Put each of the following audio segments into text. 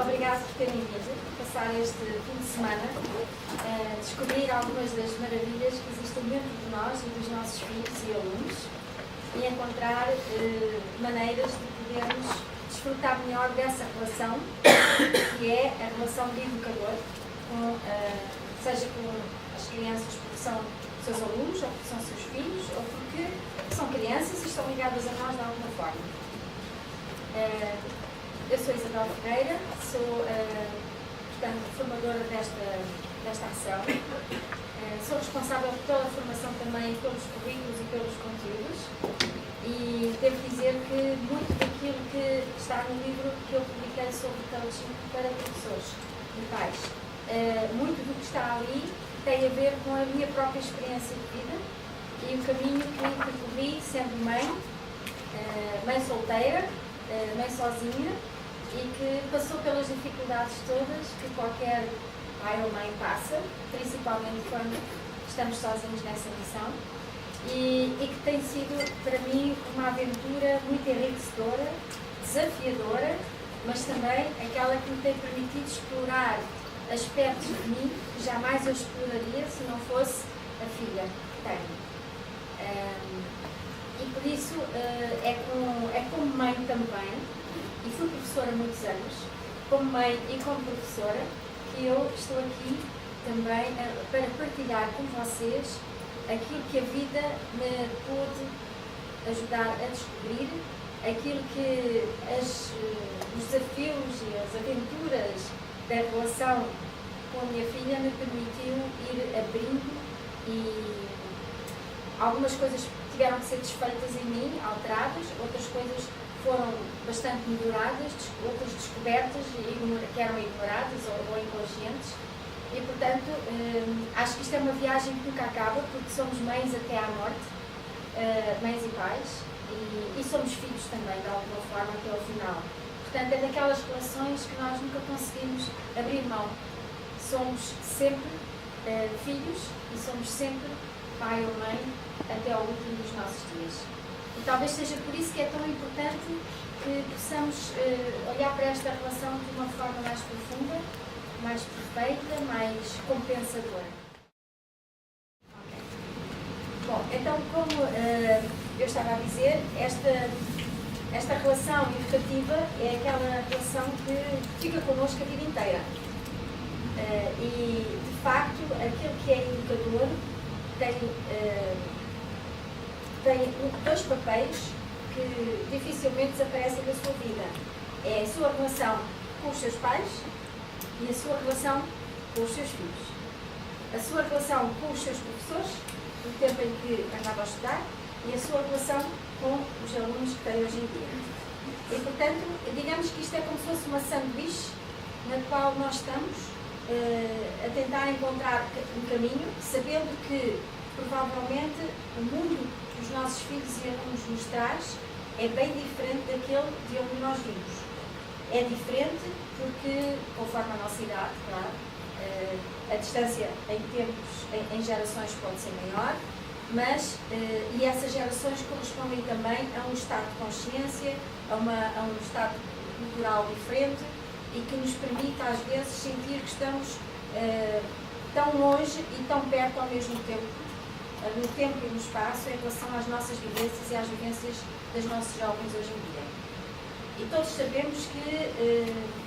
Muito obrigada por terem vindo passar este fim de semana a descobrir algumas das maravilhas que existem dentro de nós e dos nossos filhos e alunos e encontrar maneiras de podermos desfrutar melhor dessa relação que é a relação de educador, seja com as crianças porque são seus alunos, ou porque são seus filhos, ou porque são crianças e estão ligadas a nós de alguma forma. Eu sou Isabel Ferreira, sou portanto, formadora desta ação. Sou responsável pela formação também pelos currículos e pelos conteúdos e devo dizer que muito daquilo que está no livro que eu publiquei sobre coaching para professores e pais, muito do que está ali tem a ver com a minha própria experiência de vida e o caminho que percorri sendo mãe solteira, mãe sozinha, e que passou pelas dificuldades todas que qualquer pai ou mãe passa, principalmente quando estamos sozinhos nessa missão, e que tem sido para mim uma aventura muito enriquecedora, desafiadora, mas também aquela que me tem permitido explorar aspectos de mim que jamais eu exploraria se não fosse a filha que tenho. E por isso é como mãe também, e fui professora há muitos anos, como mãe e como professora, que eu estou aqui também para partilhar com vocês aquilo que a vida me pôde ajudar a descobrir, aquilo que os desafios e as aventuras da relação com a minha filha me permitiu ir abrindo, e algumas coisas tiveram que ser desfeitas em mim, alteradas, outras coisas foram bastante melhoradas, outras descobertas que eram ignoradas ou inconscientes, e portanto acho que isto é uma viagem que nunca acaba, porque somos mães até à morte, mães e pais, e somos filhos também de alguma forma até ao final. Portanto é daquelas relações que nós nunca conseguimos abrir mão. Somos sempre filhos e somos sempre pai ou mãe até ao último dos nossos dias. E talvez seja por isso que é tão importante que possamos olhar para esta relação de uma forma mais profunda, mais perfeita, mais compensadora. Okay. Bom, então como eu estava a dizer, esta relação educativa é aquela relação que fica connosco a vida inteira. E de facto, aquele que é educador tem dois papéis que dificilmente desaparecem da sua vida. É a sua relação com os seus pais e a sua relação com os seus filhos. A sua relação com os seus professores, no tempo em que andava a estudar, e a sua relação com os alunos que tem hoje em dia. E, portanto, digamos que isto é como se fosse uma sanduíche na qual nós estamos a tentar encontrar um caminho, sabendo que provavelmente o mundo que os nossos filhos e alunos nos traz é bem diferente daquele de onde nós vimos. É diferente porque, conforme a nossa idade, claro, a distância em tempos, em gerações pode ser maior, mas, e essas gerações correspondem também a um estado de consciência, a um estado cultural diferente, e que nos permite às vezes sentir que estamos tão longe e tão perto ao mesmo tempo, no tempo e no espaço, em relação às nossas vivências e às vivências dos nossos jovens hoje em dia. E todos sabemos que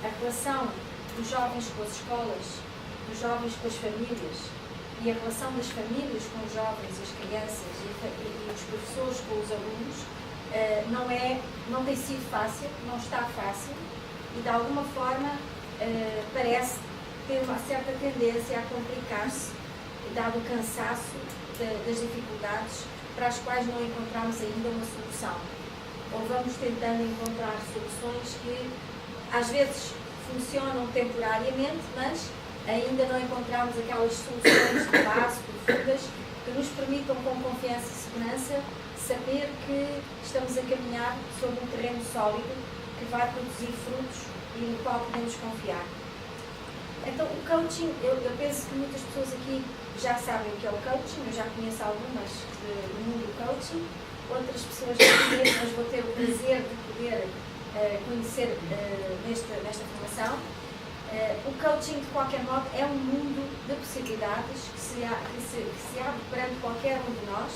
a relação dos jovens com as escolas, dos jovens com as famílias, e a relação das famílias com os jovens, as crianças e os professores com os alunos não tem sido fácil, não está fácil, e de alguma forma parece ter uma certa tendência a complicar-se, dado o cansaço das dificuldades para as quais não encontramos ainda uma solução. Ou vamos tentando encontrar soluções que às vezes funcionam temporariamente, mas ainda não encontramos aquelas soluções de base, profundas, que nos permitam com confiança e segurança saber que estamos a caminhar sobre um terreno sólido que vai produzir frutos e no qual podemos confiar. Então, o coaching, eu penso que muitas pessoas aqui já sabem o que é o coaching, eu já conheço algumas do mundo do coaching, outras pessoas não conhecem, mas vou ter o prazer de poder conhecer nesta formação. O coaching, de qualquer modo, é um mundo de possibilidades que se abre perante qualquer um de nós,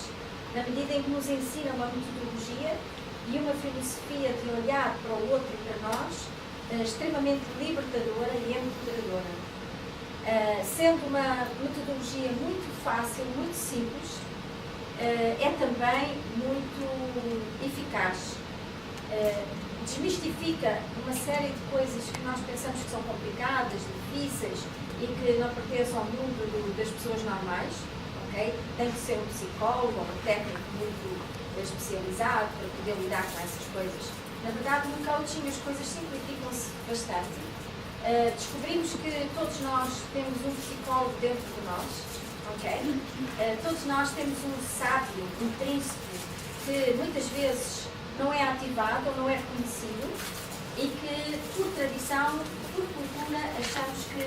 na medida em que nos ensina uma metodologia e uma filosofia de olhar para o outro e para nós, extremamente libertadora e empoderadora. Sendo uma metodologia muito fácil, muito simples, é também muito eficaz. Desmistifica uma série de coisas que nós pensamos que são complicadas, difíceis e que não pertencem ao mundo das pessoas normais. Okay? Tem que ser um psicólogo ou um técnico muito especializado para poder lidar com essas coisas. Na verdade, no coaching as coisas simplificam-se bastante. Descobrimos que todos nós temos um psicólogo dentro de nós. Okay? Todos nós temos um sábio intrínseco que muitas vezes não é ativado ou não é reconhecido e que, por tradição, por cultura, achamos que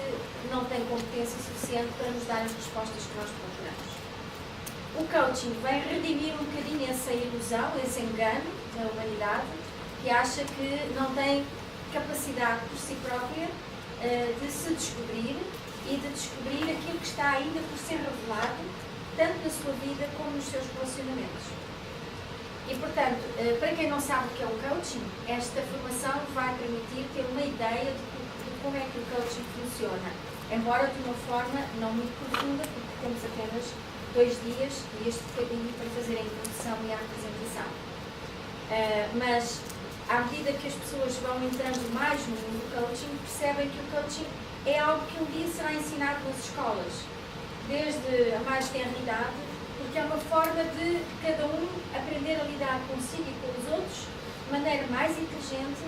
não tem competência suficiente para nos dar as respostas que nós procuramos. O coaching vem redimir um bocadinho essa ilusão, esse engano da humanidade, que acha que não tem capacidade por si própria de se descobrir e de descobrir aquilo que está ainda por ser revelado, tanto na sua vida como nos seus relacionamentos. E, portanto, para quem não sabe o que é o coaching, esta formação vai permitir ter uma ideia de como é que o coaching funciona, embora de uma forma não muito profunda, porque temos apenas 2 dias e este bocadinho para fazer a introdução e a apresentação. Mas, à medida que as pessoas vão entrando mais no mundo do coaching, percebem que o coaching é algo que um dia será ensinado nas escolas, desde a mais tenra idade, porque é uma forma de cada um aprender a lidar consigo e com os outros de maneira mais inteligente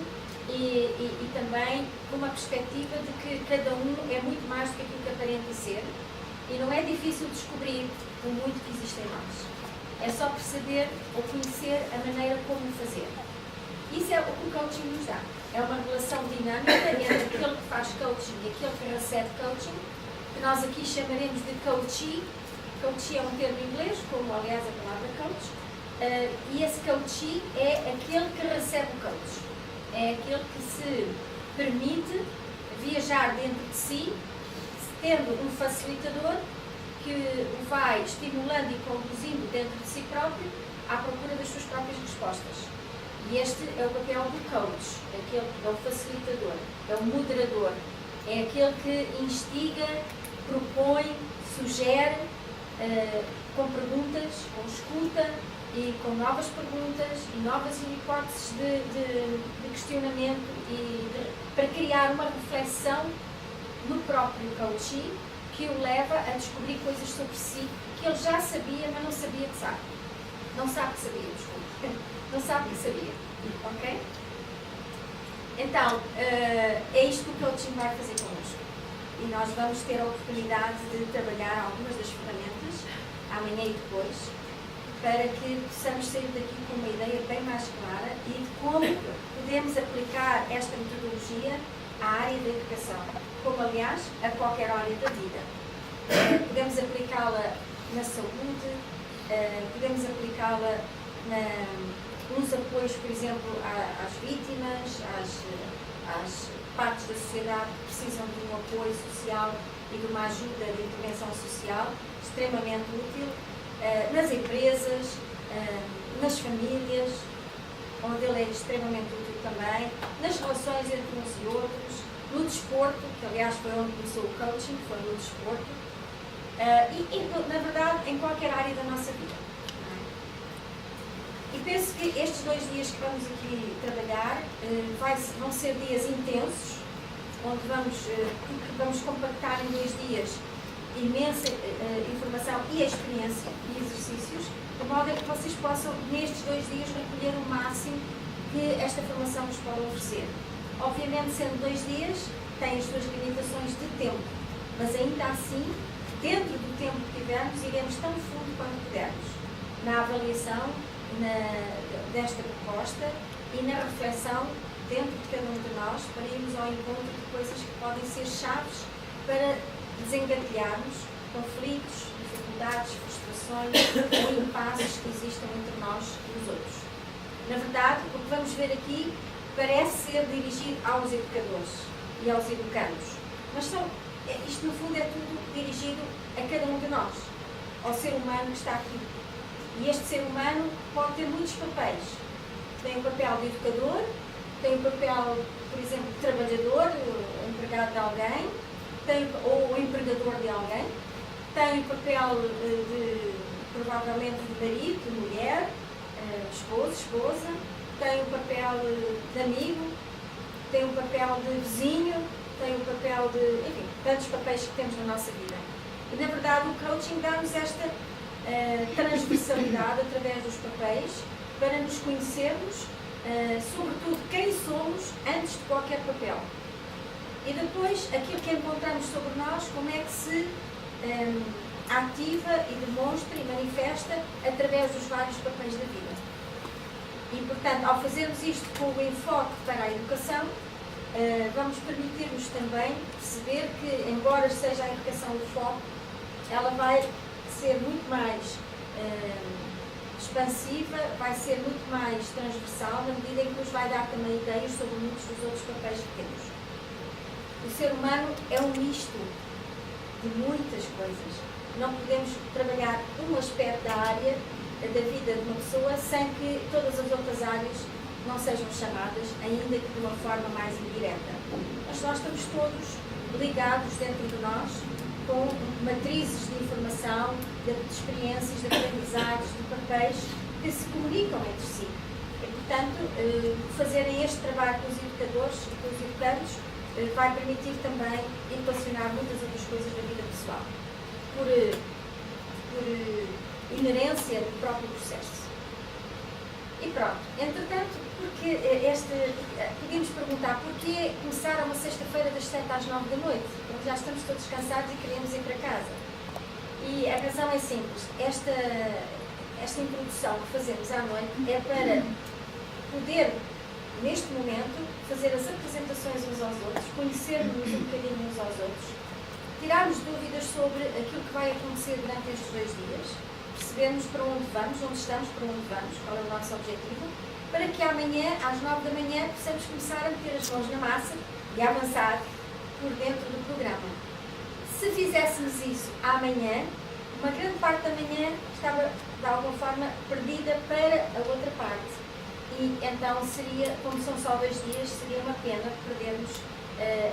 e também com uma perspectiva de que cada um é muito mais do que aquilo que aparenta ser e não é difícil descobrir o muito que existe em nós. É só perceber ou conhecer a maneira como fazer. Isso é o que o coaching nos dá. É uma relação dinâmica entre aquele que faz coaching e aquele que recebe coaching, que nós aqui chamaremos de coachee. Coachee é um termo em inglês, como aliás a palavra coach, e esse coachee é aquele que recebe o coach. É aquele que se permite viajar dentro de si, tendo um facilitador que o vai estimulando e conduzindo dentro de si próprio à procura das suas próprias respostas. E este é o papel do coach, aquele que é o facilitador, é o moderador, é aquele que instiga, propõe, sugere, com perguntas, com escuta e com novas perguntas e novas hipóteses de questionamento para criar uma reflexão no próprio coachee que o leva a descobrir coisas sobre si que ele já sabia, mas não sabia que sabe. Não sabe que sabia, desculpe. Não sabe que sabia. Ok? Então, é isto que o coaching vai fazer connosco. E nós vamos ter a oportunidade de trabalhar algumas das ferramentas, amanhã e depois, para que possamos sair daqui com uma ideia bem mais clara e de como podemos aplicar esta metodologia à área da educação, como aliás a qualquer área da vida. Podemos aplicá-la na saúde, podemos aplicá-la nos apoios, por exemplo, às vítimas, às partes da sociedade que precisam de um apoio social e de uma ajuda de intervenção social extremamente útil, nas empresas, nas famílias, onde ele é extremamente útil também, nas relações entre uns e outros, no desporto, que aliás foi onde começou o coaching, foi no desporto, e na verdade em qualquer área da nossa vida. E penso que estes 2 dias que vamos aqui trabalhar vão ser dias intensos, onde vamos compactar em 2 dias imensa informação e experiência e exercícios, de modo a que vocês possam, nestes 2 dias, recolher o máximo que esta formação nos pode oferecer. Obviamente, sendo 2 dias, tem as suas limitações de tempo, mas ainda assim, dentro do tempo que tivermos, iremos tão fundo quanto pudermos na avaliação desta proposta e na reflexão dentro de cada um de nós para irmos ao encontro de coisas que podem ser chaves para desengatilharmos conflitos, dificuldades, frustrações ou impasses que existam entre nós e os outros. Na verdade, o que vamos ver aqui parece ser dirigido aos educadores e aos educandos, Mas isto no fundo é tudo dirigido a cada um de nós, ao ser humano que está aqui. E este ser humano pode ter muitos papéis. Tem o papel de educador, tem o papel, por exemplo, de trabalhador, empregado de alguém, ou empregador de alguém, tem o papel provavelmente de marido, de mulher, esposo, esposa, tem o papel de amigo, tem o papel de vizinho, tem o papel de, enfim, tantos papéis que temos na nossa vida. E na verdade o coaching dá-nos esta transversalidade através dos papéis para nos conhecermos, sobretudo quem somos antes de qualquer papel. E depois aquilo que encontramos sobre nós, como é que se ativa e demonstra e manifesta através dos vários papéis da vida. E, portanto, ao fazermos isto com o enfoque para a educação, vamos permitir-nos também perceber que, embora seja a educação do foco, ela vai ser muito mais expansiva, vai ser muito mais transversal, na medida em que nos vai dar também ideias sobre muitos dos outros papéis que temos. O ser humano é um misto de muitas coisas. Não podemos trabalhar um aspecto da área da vida de uma pessoa sem que todas as outras áreas não sejam chamadas, ainda que de uma forma mais indireta. Mas nós estamos todos ligados dentro de nós com matrizes de informação, de experiências, de aprendizagens, de papéis que se comunicam entre si. E, portanto, fazerem este trabalho com os educadores e com os educandos vai permitir também equacionar muitas outras coisas da vida pessoal, por inerência do próprio processo. E pronto, entretanto, porque podíamos perguntar porquê começar a uma sexta-feira das 7 às 9 da noite, porque já estamos todos cansados e queremos ir para casa. E a razão é simples, esta introdução que fazemos à noite é para poder, neste momento, fazer as apresentações uns aos outros, conhecermos um bocadinho uns aos outros, tirarmos dúvidas sobre aquilo que vai acontecer durante estes 2 dias, percebermos para onde vamos, onde estamos, para onde vamos, qual é o nosso objetivo, para que amanhã, às 9 da manhã, possamos começar a meter as mãos na massa e a avançar por dentro do programa. Se fizéssemos isso amanhã, uma grande parte da manhã estava, de alguma forma, perdida para a outra parte. E então seria, como são só 2 dias, seria uma pena perdermos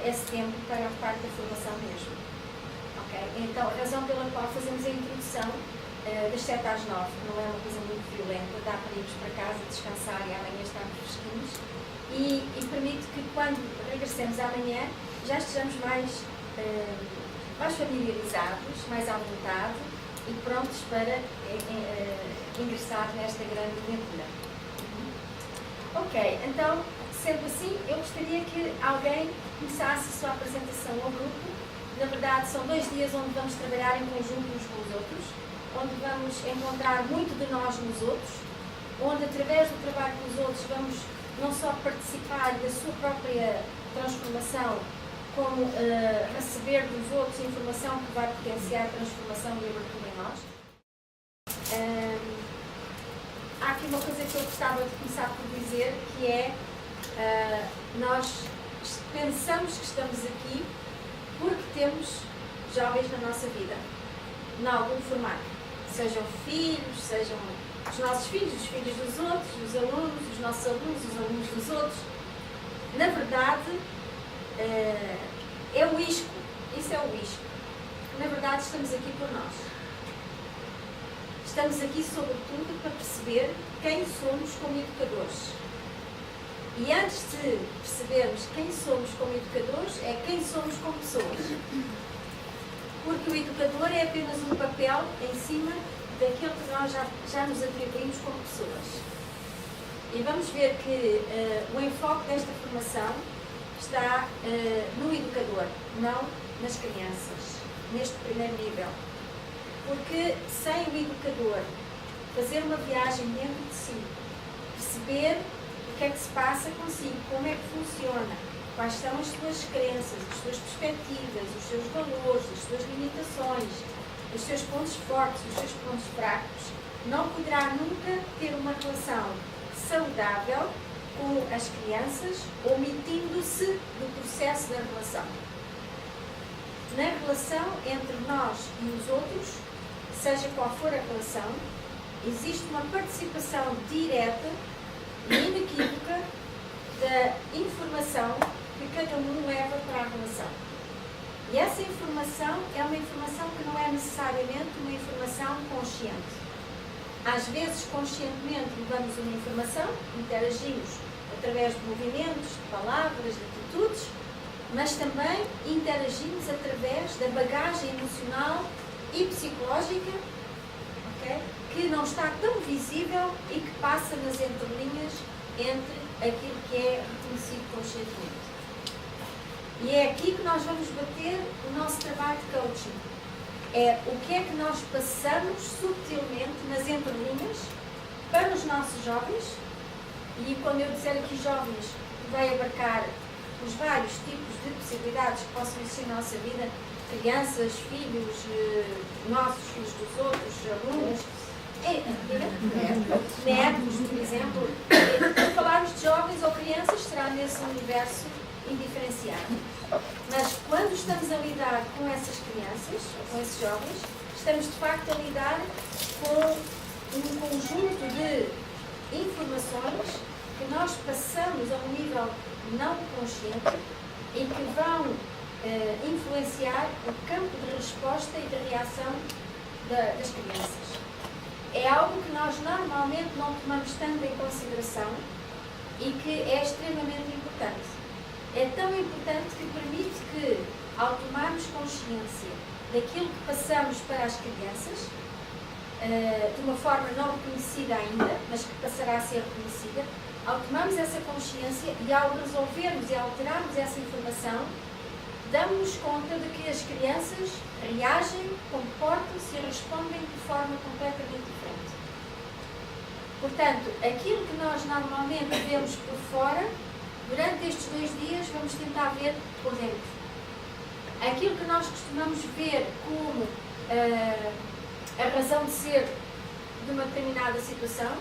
esse tempo para a parte da formação mesmo. Okay? Então, a razão pela qual fazemos a introdução das 7 às 9, não é uma coisa muito violenta, dá para irmos para casa, descansar e amanhã estarmos fresquinhos e permite que quando regressemos amanhã já estejamos mais familiarizados, mais à vontade e prontos para ingressar nesta grande aventura. Ok, então, sendo assim, eu gostaria que alguém começasse a sua apresentação ao grupo. Na verdade, são 2 dias onde vamos trabalhar em conjunto uns com os outros, onde vamos encontrar muito de nós nos outros, onde através do trabalho com os outros vamos não só participar da sua própria transformação, como receber dos outros informação que vai potenciar a transformação e a abertura em nós. Há aqui uma coisa que eu gostava de começar por dizer, que é nós pensamos que estamos aqui porque temos jovens na nossa vida, em algum formato. Sejam filhos, sejam os nossos filhos, os filhos dos outros, os alunos, os nossos alunos, os alunos dos outros. Na verdade, é o isco, isso é o isco. Na verdade, estamos aqui por nós. Estamos aqui, sobretudo, para perceber quem somos como educadores. E antes de percebermos quem somos como educadores, é quem somos como pessoas. Porque o educador é apenas um papel em cima daquilo que nós já nos atribuímos como pessoas. E vamos ver que o enfoque desta formação está no educador, não nas crianças, neste primeiro nível. Porque sem o educador fazer uma viagem dentro de si, perceber o que é que se passa consigo, como é que funciona, quais são as suas crenças, as suas perspectivas, os seus valores, as suas limitações, os seus pontos fortes, os seus pontos fracos, não poderá nunca ter uma relação saudável com as crianças, omitindo-se do processo da relação. na relação entre nós e os outros, seja qual for a relação, existe uma participação direta e inequívoca da informação que cada um leva para a relação. E essa informação é uma informação que não é necessariamente uma informação consciente. Às vezes, conscientemente, levamos uma informação, interagimos através de movimentos, de palavras, de atitudes, mas também interagimos através da bagagem emocional e psicológica, okay, que não está tão visível e que passa nas entrelinhas entre aquilo que é reconhecido conscientemente. E é aqui que nós vamos bater o nosso trabalho de coaching. É o que é que nós passamos subtilmente nas entrelinhas para os nossos jovens, e quando eu disser aqui jovens, vai abarcar os vários tipos de possibilidades que possam existir na nossa vida, crianças, filhos, nossos filhos dos outros, alunos, netos, por exemplo. Quando falarmos de jovens ou crianças, será nesse universo indiferenciado. Mas quando estamos a lidar com essas crianças, com esses jovens, estamos de facto a lidar com um conjunto de informações que nós passamos a um nível não consciente e que vão influenciar o campo de resposta e de reação das crianças. É algo que nós normalmente não tomamos tanto em consideração e que é extremamente importante. É tão importante que permite que, ao tomarmos consciência daquilo que passamos para as crianças, de uma forma não reconhecida ainda, mas que passará a ser reconhecida, ao tomarmos essa consciência e ao resolvermos e alterarmos essa informação, damos-nos conta de que as crianças reagem, comportam-se e respondem de forma completamente diferente. Portanto, aquilo que nós normalmente vemos por fora, durante estes 2 dias vamos tentar ver por dentro. Aquilo que nós costumamos ver como a razão de ser de uma determinada situação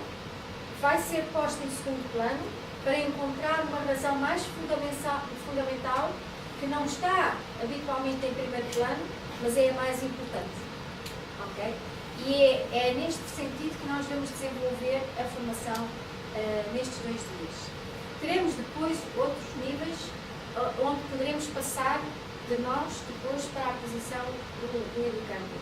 vai ser posta em segundo plano para encontrar uma razão mais fundamental que não está habitualmente em primeiro plano, mas é a mais importante. Okay? E é neste sentido que nós vamos desenvolver a formação nestes 2 dias. Teremos depois outros níveis onde poderemos passar de nós depois para a posição do educando.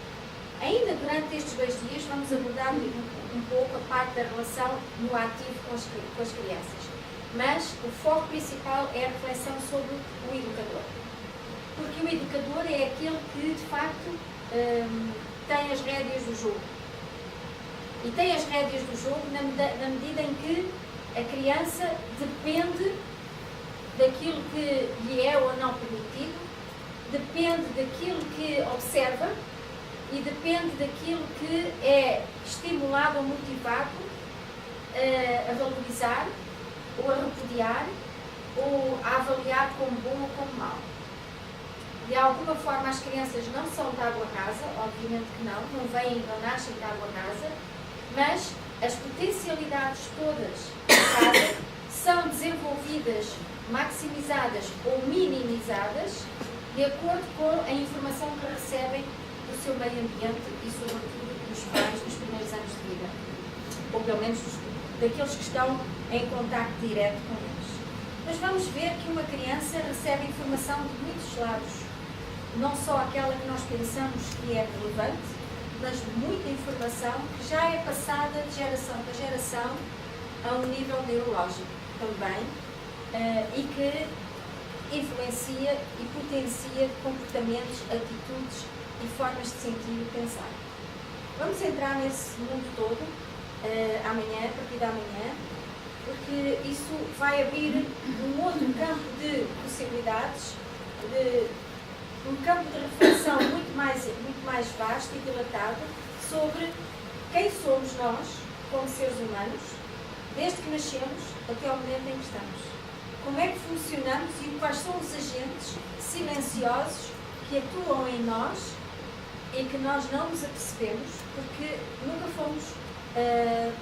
Ainda durante estes 2 dias vamos abordar um pouco a parte da relação no ativo com as crianças. Mas o foco principal é a reflexão sobre o educador. Porque o educador é aquele que, de facto, tem as rédeas do jogo. E tem as rédeas do jogo na medida em que a criança depende daquilo que lhe é ou não permitido, depende daquilo que observa e depende daquilo que é estimulado ou motivado a valorizar, ou a repudiar, ou a avaliar como bom ou como mau. De alguma forma as crianças não são de água rasa, obviamente que não vêm, não nascem de água rasa, mas as potencialidades todas da casa são desenvolvidas, maximizadas ou minimizadas de acordo com a informação que recebem do seu meio ambiente e, sobretudo, dos pais nos primeiros anos de vida, ou pelo menos daqueles que estão em contacto direto com eles. Mas vamos ver que uma criança recebe informação de muitos lados, não só aquela que nós pensamos que é relevante, mas de muita informação que já é passada de geração para geração a um nível neurológico também, e que influencia e potencia comportamentos, atitudes e formas de sentir e pensar. Vamos entrar nesse mundo todo amanhã, a partir de amanhã, porque isso vai abrir um outro campo de possibilidades, um campo de reflexão muito mais vasto e dilatado sobre quem somos nós, como seres humanos, desde que nascemos até ao momento em que estamos. Como é que funcionamos e quais são os agentes silenciosos que atuam em nós e que nós não nos apercebemos porque nunca fomos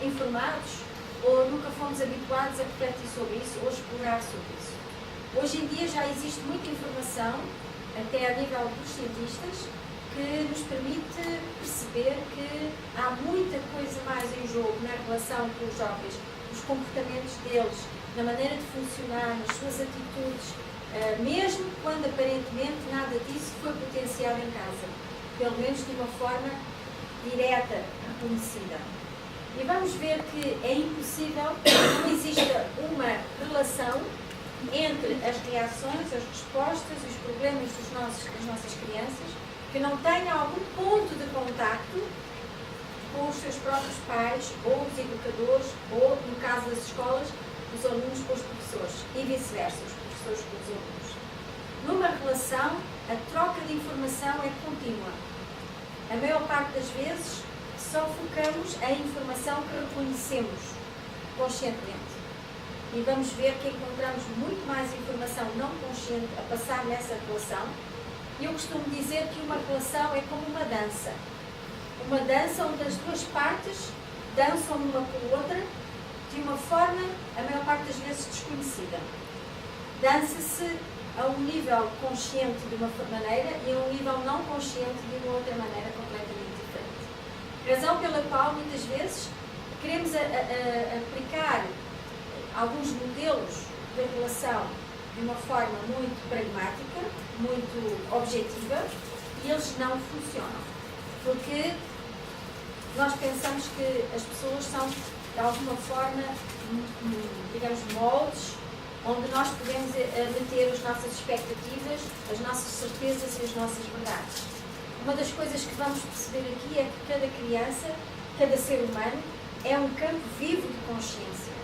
informados ou nunca fomos habituados a refletir sobre isso ou explorar sobre isso. Hoje em dia já existe muita informação até a nível dos cientistas, que nos permite perceber que há muita coisa mais em jogo na relação com os jovens, nos comportamentos deles, na maneira de funcionar, nas suas atitudes, mesmo quando aparentemente nada disso foi potenciado em casa, pelo menos de uma forma direta, reconhecida. E vamos ver que é impossível que não exista uma relação entre as reações, as respostas e os problemas das nossas crianças, que não tenha algum ponto de contacto com os seus próprios pais, ou os educadores, ou, no caso das escolas, os alunos com os professores, e vice-versa, os professores com os alunos. Numa relação, a troca de informação é contínua. A maior parte das vezes, só focamos a informação que reconhecemos conscientemente. E vamos ver que encontramos muito mais informação não consciente a passar nessa relação. E eu costumo dizer que uma relação é como uma dança. Uma dança onde as duas partes dançam uma com a outra de uma forma, a maior parte das vezes, desconhecida. Dança-se a um nível consciente de uma maneira e a um nível não consciente de uma outra maneira completamente diferente. Razão pela qual, muitas vezes, queremos aplicar alguns modelos de relação de uma forma muito pragmática, muito objetiva, e eles não funcionam. Porque nós pensamos que as pessoas são, de alguma forma, digamos, moldes, onde nós podemos meter as nossas expectativas, as nossas certezas e as nossas verdades. Uma das coisas que vamos perceber aqui é que cada criança, cada ser humano, é um campo vivo de consciência.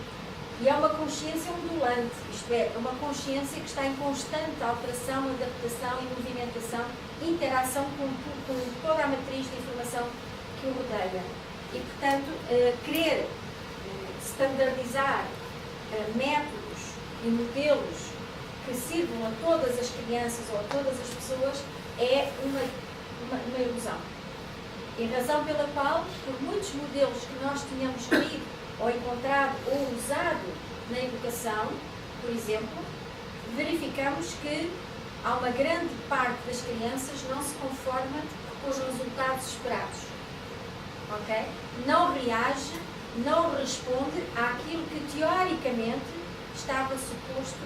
E é uma consciência ondulante, isto é, uma consciência que está em constante alteração, adaptação e movimentação, interação com toda a matriz de informação que o rodeia. E, portanto, querer standardizar métodos e modelos que sirvam a todas as crianças ou a todas as pessoas é uma ilusão. E a razão pela qual, por muitos modelos que nós tínhamos lido, ou encontrado ou usado na educação, por exemplo, verificamos que há uma grande parte das crianças não se conforma com os resultados esperados. Okay? Não reage, não responde àquilo que teoricamente estava suposto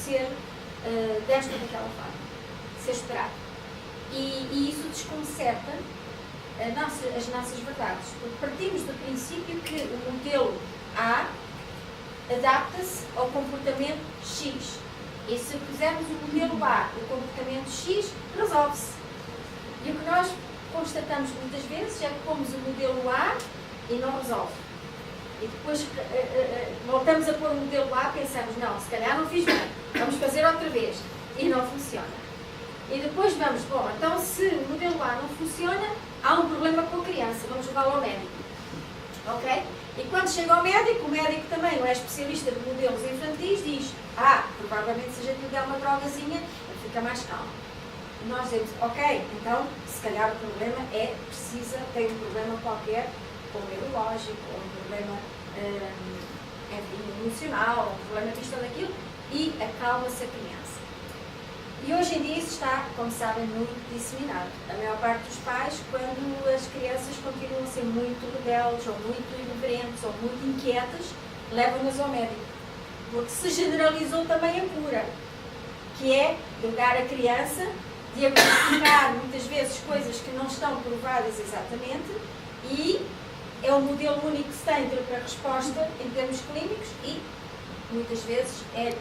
ser desta ou daquela forma, ser esperado. E isso desconcerta as nossas verdades, porque partimos do princípio que o modelo A adapta-se ao comportamento X. E se fizermos o modelo A, o comportamento X, resolve-se. E o que nós constatamos muitas vezes é que pomos o modelo A e não resolve. E depois voltamos a pôr o modelo A e pensamos, não, se calhar não fiz bem, vamos fazer outra vez. E não funciona. E depois vamos, bom, então se o modelo A não funciona, há um problema com a criança, vamos levá-lo ao médico. Ok? E quando chega ao médico, o médico também não é especialista de modelos infantis, diz, provavelmente se a gente lhe der uma drogazinha, ele fica mais calmo. E nós dizemos, ok, então se calhar o problema tem um problema qualquer, ou neurológico, ou um problema emocional, ou um problema disto ou daquilo, e acalma-se a criança. E hoje em dia isso está, como sabem, muito disseminado. A maior parte dos pais, quando as crianças continuam a ser muito rebeldes, ou muito irreverentes, ou muito inquietas, levam-nas ao médico. Porque se generalizou também a cura, que é drogar a criança, diagnosticar muitas vezes coisas que não estão provadas exatamente, e é o modelo único que se tem para a resposta em termos clínicos, e muitas vezes é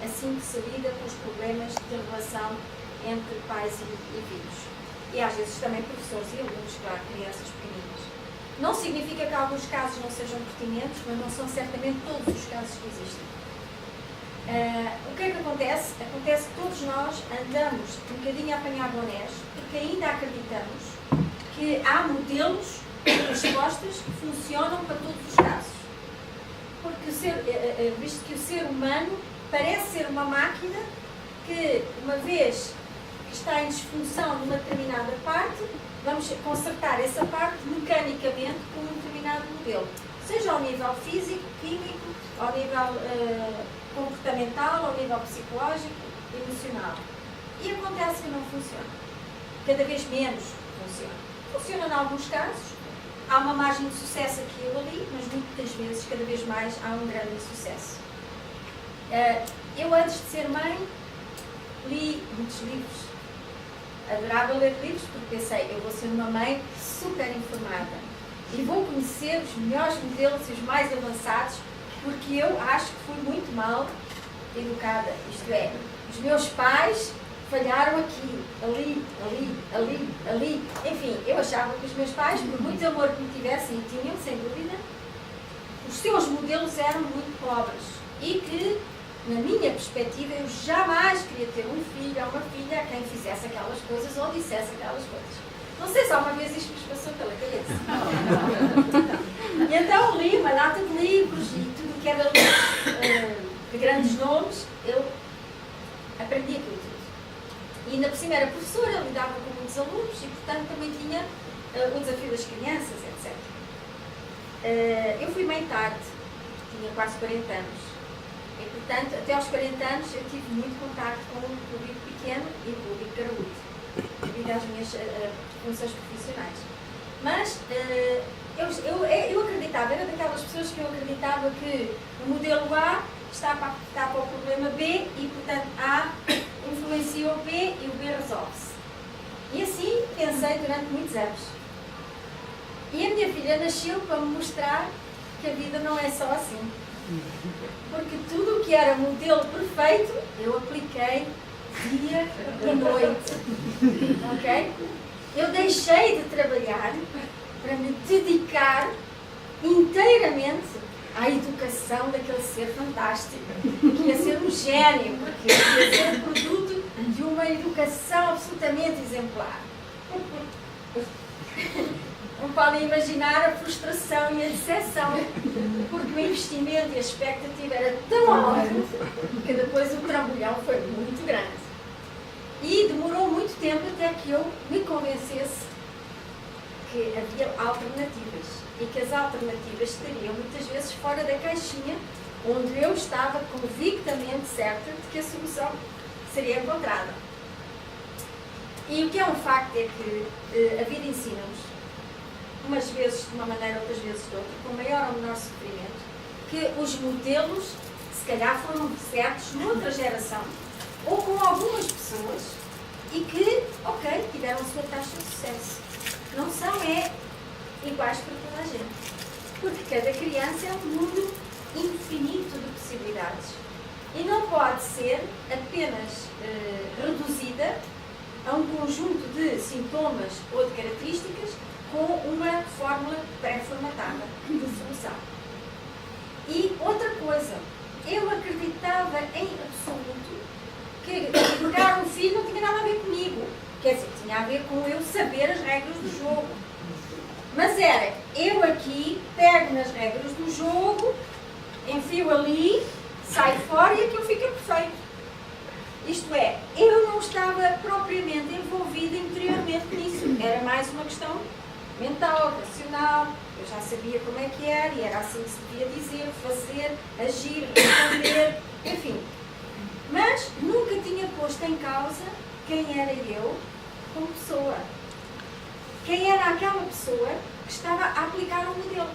assim que se lida com os problemas de relação entre pais e filhos. E às vezes também professores e alunos, claro, crianças pequeninas. Não significa que alguns casos não sejam pertinentes, mas não são certamente todos os casos que existem. O que é que acontece? Acontece que todos nós andamos um bocadinho a apanhar bonés, porque ainda acreditamos que há modelos de respostas que funcionam para todos os casos. Porque visto que o ser humano parece ser uma máquina que, uma vez que está em disfunção numa determinada parte, vamos consertar essa parte mecanicamente com um determinado modelo. Seja ao nível físico, químico, ao nível comportamental, ao nível psicológico, emocional. E acontece que não funciona. Cada vez menos funciona. Funciona em alguns casos, há uma margem de sucesso aqui ou ali, mas muitas vezes, cada vez mais, há um grande sucesso. Eu, antes de ser mãe, li muitos livros. Adorava ler livros porque pensei, eu vou ser uma mãe super informada e vou conhecer os melhores modelos e os mais avançados, porque eu acho que fui muito mal educada. Isto é, os meus pais falharam aqui, ali. Enfim, eu achava que os meus pais, por muito amor que me tivessem, e tinham, sem dúvida, os seus modelos eram muito pobres e que, na minha perspectiva, eu jamais queria ter um filho ou uma filha a quem fizesse aquelas coisas ou dissesse aquelas coisas. Não sei se alguma vez isto nos passou pela cabeça. E então li uma data de livros e tudo que era livros de grandes nomes, eu aprendi aquilo tudo. E ainda por cima era professora, lidava com muitos alunos e, portanto, também tinha o desafio das crianças, etc. Eu fui mãe tarde, tinha quase 40 anos. E, portanto, até aos 40 anos eu tive muito contacto com o público pequeno e o público graúdo, devido às minhas funções profissionais. Mas eu acreditava, era daquelas pessoas que eu acreditava que o modelo A está para o problema B e, portanto, A influencia o B e o B resolve-se. E assim pensei durante muitos anos. E a minha filha nasceu para me mostrar que a vida não é só assim. Porque tudo o que era modelo perfeito, eu apliquei dia e noite. Ok? Eu deixei de trabalhar para me dedicar inteiramente à educação daquele ser fantástico, que ia ser um gênio, porque ia ser um produto de uma educação absolutamente exemplar. Não podem imaginar a frustração e a decepção, porque o investimento e a expectativa era tão alto que depois o trambolhão foi muito grande. E demorou muito tempo até que eu me convencesse que havia alternativas e que as alternativas estariam muitas vezes fora da caixinha, onde eu estava convictamente certa de que a solução seria encontrada. E o que é um facto é que a vida ensina-nos, umas vezes de uma maneira, outras vezes de outra, com maior ou menor sofrimento, que os modelos, se calhar, foram certos noutra geração, ou com algumas pessoas, e que, ok, tiveram a sua taxa de sucesso. Não são iguais para toda a gente. Porque cada criança é um mundo infinito de possibilidades. E não pode ser apenas reduzida a um conjunto de sintomas ou de características com uma fórmula pré-formatada de solução. E outra coisa, eu acreditava em absoluto que educar um filho não tinha nada a ver comigo. Quer dizer, tinha a ver com eu saber as regras do jogo. Mas era, eu aqui pego nas regras do jogo, enfio ali, saio fora e aquilo fica perfeito. Isto é, eu não estava propriamente envolvida interiormente nisso. Era mais uma questão mental, racional. Eu já sabia como é que era e era assim que se devia dizer, fazer, agir, responder, enfim. Mas nunca tinha posto em causa quem era eu como pessoa. Quem era aquela pessoa que estava a aplicar um modelo.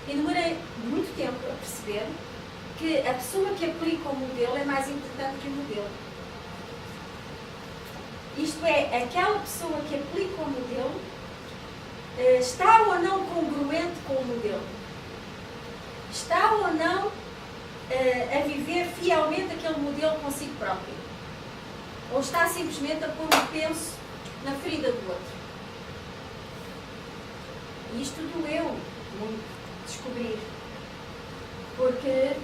E demorei muito tempo a perceber que a pessoa que aplica o modelo é mais importante que o modelo. Isto é, aquela pessoa que aplica o modelo está ou não congruente com o modelo? Está ou não a viver fielmente aquele modelo consigo próprio? Ou está simplesmente a pôr um penso na ferida do outro? E isto doeu muito descobrir. Porque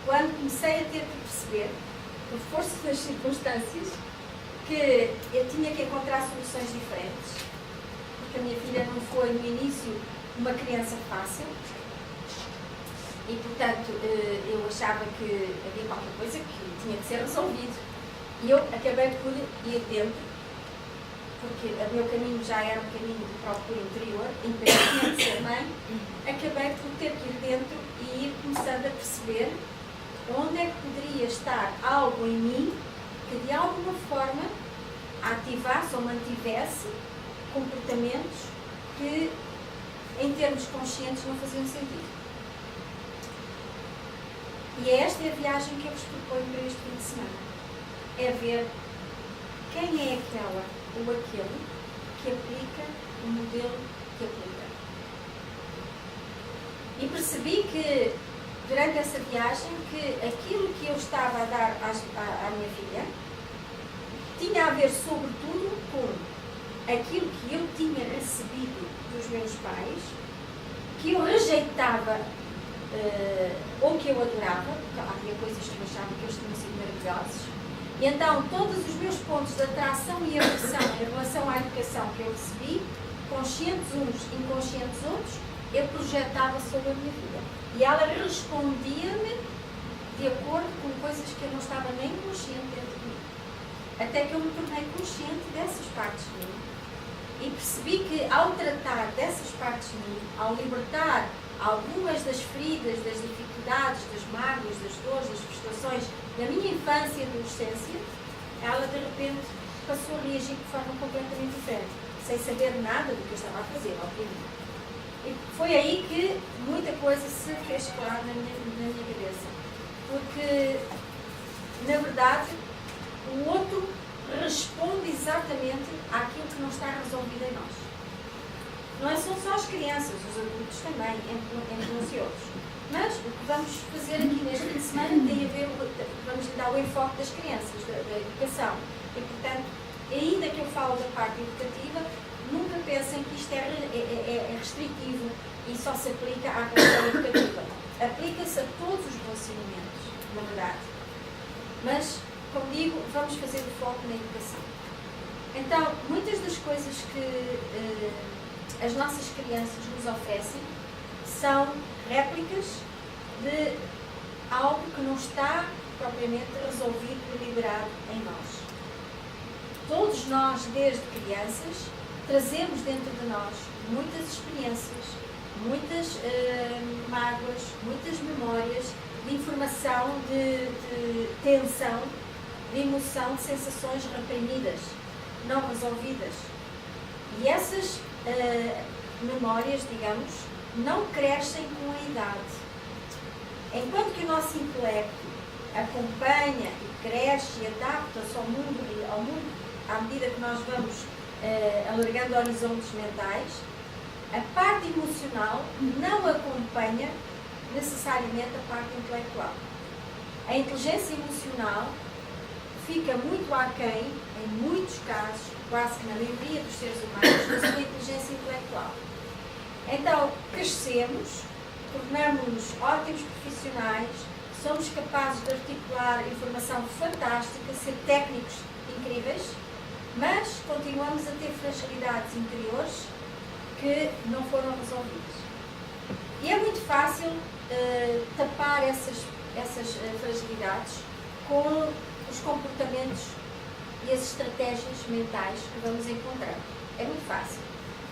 quando comecei a ter que perceber, por força das circunstâncias, que eu tinha que encontrar soluções diferentes, porque a minha filha não foi no início uma criança fácil e, portanto, eu achava que havia qualquer coisa que tinha que ser resolvido. E eu acabei por ir dentro, porque o meu caminho já era um caminho de próprio interior, independente de ser mãe, acabei por ter que ir dentro e ir começando a perceber onde é que poderia estar algo em mim que que de alguma forma ativasse ou mantivesse comportamentos que, em termos conscientes, não faziam sentido. E é esta a viagem que eu vos proponho para este fim de semana. É ver quem é aquela ou aquele que aplica o modelo que aplica. E percebi que, durante essa viagem, que aquilo que eu estava a dar à minha filha tinha a ver, sobretudo, com aquilo que eu tinha recebido dos meus pais, que eu rejeitava ou que eu adorava, porque havia coisas que eu achava que eles tinham sido maravilhosos. E então, todos os meus pontos de atração e aversão em relação à educação que eu recebi, conscientes uns, inconscientes outros, eu projetava sobre a minha vida. E ela respondia-me de acordo com coisas que eu não estava nem consciente dentro de mim. Até que eu me tornei consciente dessas partes de mim. E percebi que, ao tratar dessas partes de mim, ao libertar algumas das feridas, das dificuldades, das mágoas, das dores, das frustrações da minha infância e adolescência, ela de repente passou a reagir de forma completamente diferente, sem saber nada do que eu estava a fazer, obviamente. E foi aí que muita coisa se fez clara na minha cabeça. Porque, na verdade, o outro responde exatamente àquilo que não está resolvido em nós. Não são só as crianças, os adultos também, entre uns e outros. Mas o que vamos fazer aqui neste fim de semana tem a ver, vamos dar o enfoque das crianças, da educação. E, portanto, ainda que eu falo da parte educativa, nunca pensem que isto é restritivo e só se aplica à questão educativa. Aplica-se a todos os relacionamentos, na verdade. Mas, como digo, vamos fazer o foco na educação. Então, muitas das coisas que as nossas crianças nos oferecem são réplicas de algo que não está propriamente resolvido e liberado em nós. Todos nós, desde crianças, trazemos dentro de nós muitas experiências, muitas mágoas, muitas memórias de informação, de tensão, de emoção, de sensações reprimidas, não resolvidas. E essas memórias, digamos, não crescem com a idade. Enquanto que o nosso intelecto acompanha e cresce e adapta-se ao mundo à medida que nós vamos alargando horizontes mentais, a parte emocional não acompanha necessariamente a parte intelectual. A inteligência emocional fica muito aquém, em muitos casos, quase que na maioria dos seres humanos, da sua inteligência intelectual. Então, crescemos, tornamos-nos ótimos profissionais, somos capazes de articular informação fantástica, ser técnicos incríveis, mas continuamos a ter fragilidades interiores que não foram resolvidas. E é muito fácil tapar essas fragilidades com os comportamentos e as estratégias mentais que vamos encontrar. É muito fácil.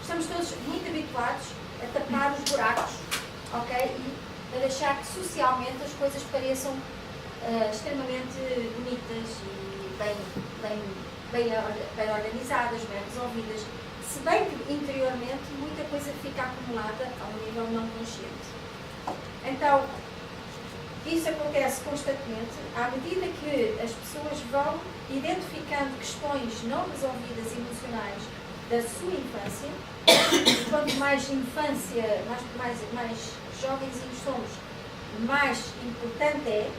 Estamos todos muito habituados a tapar os buracos, ok? E a deixar que socialmente as coisas pareçam extremamente bonitas e bem organizadas, bem resolvidas. Se bem que interiormente muita coisa fica acumulada a um nível não consciente. Então, isso acontece constantemente à medida que as pessoas vão identificando questões não resolvidas emocionais da sua infância. E quanto mais infância, mais jovenzinhos somos, mais importante é,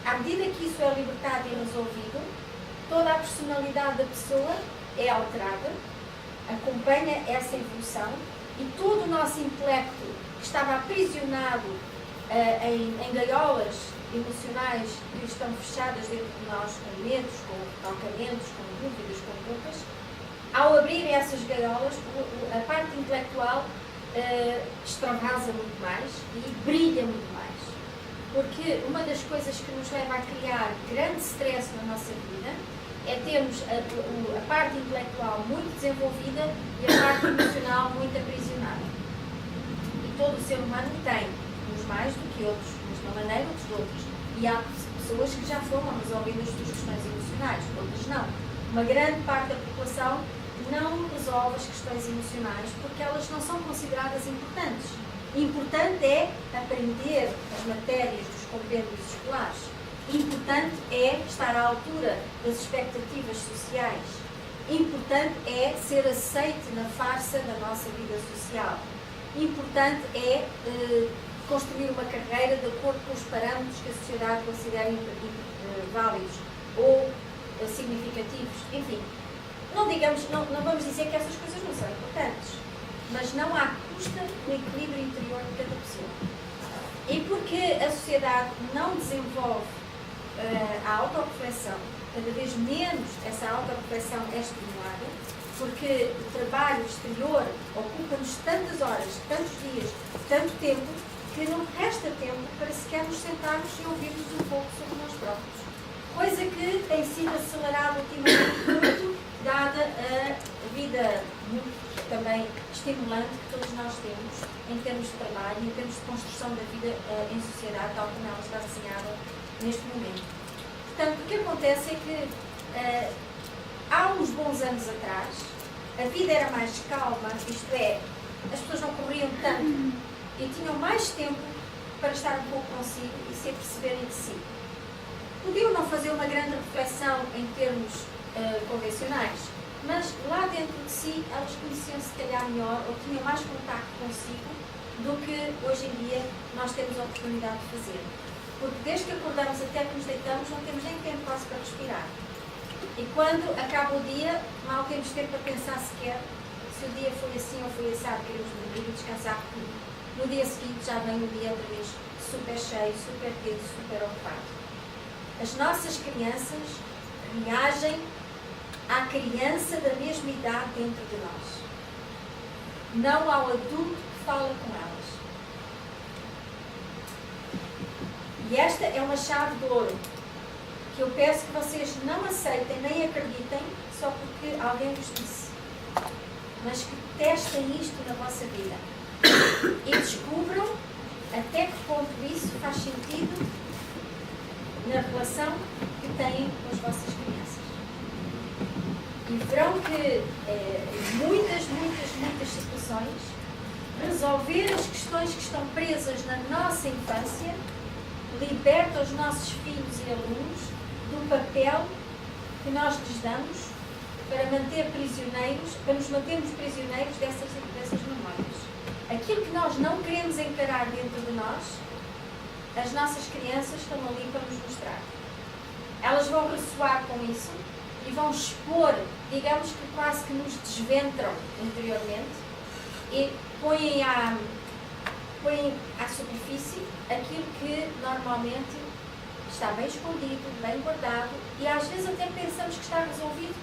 à medida que isso é libertado e resolvido, toda a personalidade da pessoa é alterada, acompanha essa evolução e todo o nosso intelecto que estava aprisionado em gaiolas emocionais que estão fechadas dentro de nós, com medos, com calcamentos, com dúvidas, com culpas, ao abrir essas gaiolas, a parte intelectual extravasa muito mais e brilha muito mais. Porque uma das coisas que nos leva a criar grande stress na nossa vida é termos a parte intelectual muito desenvolvida e a parte emocional muito aprisionada. E todo o ser humano tem, uns mais do que outros, mas de uma maneira, outros de outros. E há pessoas que já foram resolvidas as suas questões emocionais, outras não. Uma grande parte da população não resolve as questões emocionais porque elas não são consideradas importantes. Importante é aprender as matérias dos compêndios escolares. Importante é estar à altura das expectativas sociais. Importante é ser aceite na farsa da nossa vida social. Importante é construir uma carreira de acordo com os parâmetros que a sociedade considera válidos ou significativos. Enfim, não vamos dizer que essas coisas não são importantes, mas não há custa no equilíbrio interior de cada pessoa. E porque a sociedade não desenvolve a autorreflexão, cada vez menos essa autorreflexão é estimulada, porque o trabalho exterior ocupa-nos tantas horas, tantos dias, tanto tempo, que não resta tempo para sequer nos sentarmos e ouvirmos um pouco sobre nós próprios. Coisa que tem sido acelerada ultimamente muito, dada a vida muito também estimulante que todos nós temos em termos de trabalho, em termos de construção da vida em sociedade, tal como ela está desenhada neste momento. Portanto, o que acontece é que há uns bons anos atrás a vida era mais calma, isto é, as pessoas não corriam tanto e tinham mais tempo para estar um pouco consigo e se aperceberem de si. Podiam não fazer uma grande reflexão em termos convencionais, mas lá dentro de si elas conheciam se calhar melhor ou tinham mais contacto consigo do que hoje em dia nós temos a oportunidade de fazer. Porque desde que acordamos até que nos deitamos não temos nem tempo quase para respirar. E quando acaba o dia, mal temos tempo para pensar sequer se o dia foi assim ou foi assado, queremos dormir e descansar, porque no dia seguinte já vem o dia outra vez super cheio, super tenso, super ocupado. As nossas crianças reagem à criança da mesma idade dentro de nós, não ao adulto que fala com elas. E esta é uma chave de ouro que eu peço que vocês não aceitem nem acreditem só porque alguém vos disse, mas que testem isto na vossa vida e descubram até que ponto isso faz sentido na relação que têm com as vossas crianças. E verão que muitas situações resolver as questões que estão presas na nossa infância liberta os nossos filhos e alunos do papel que nós lhes damos para nos mantermos prisioneiros dessas memórias. Aquilo que nós não queremos encarar dentro de nós, as nossas crianças estão ali para nos mostrar. Elas vão ressoar com isso e vão expor, digamos que quase que nos desventram interiormente e põem à superfície aquilo que normalmente está bem escondido, bem guardado e às vezes até pensamos que está resolvido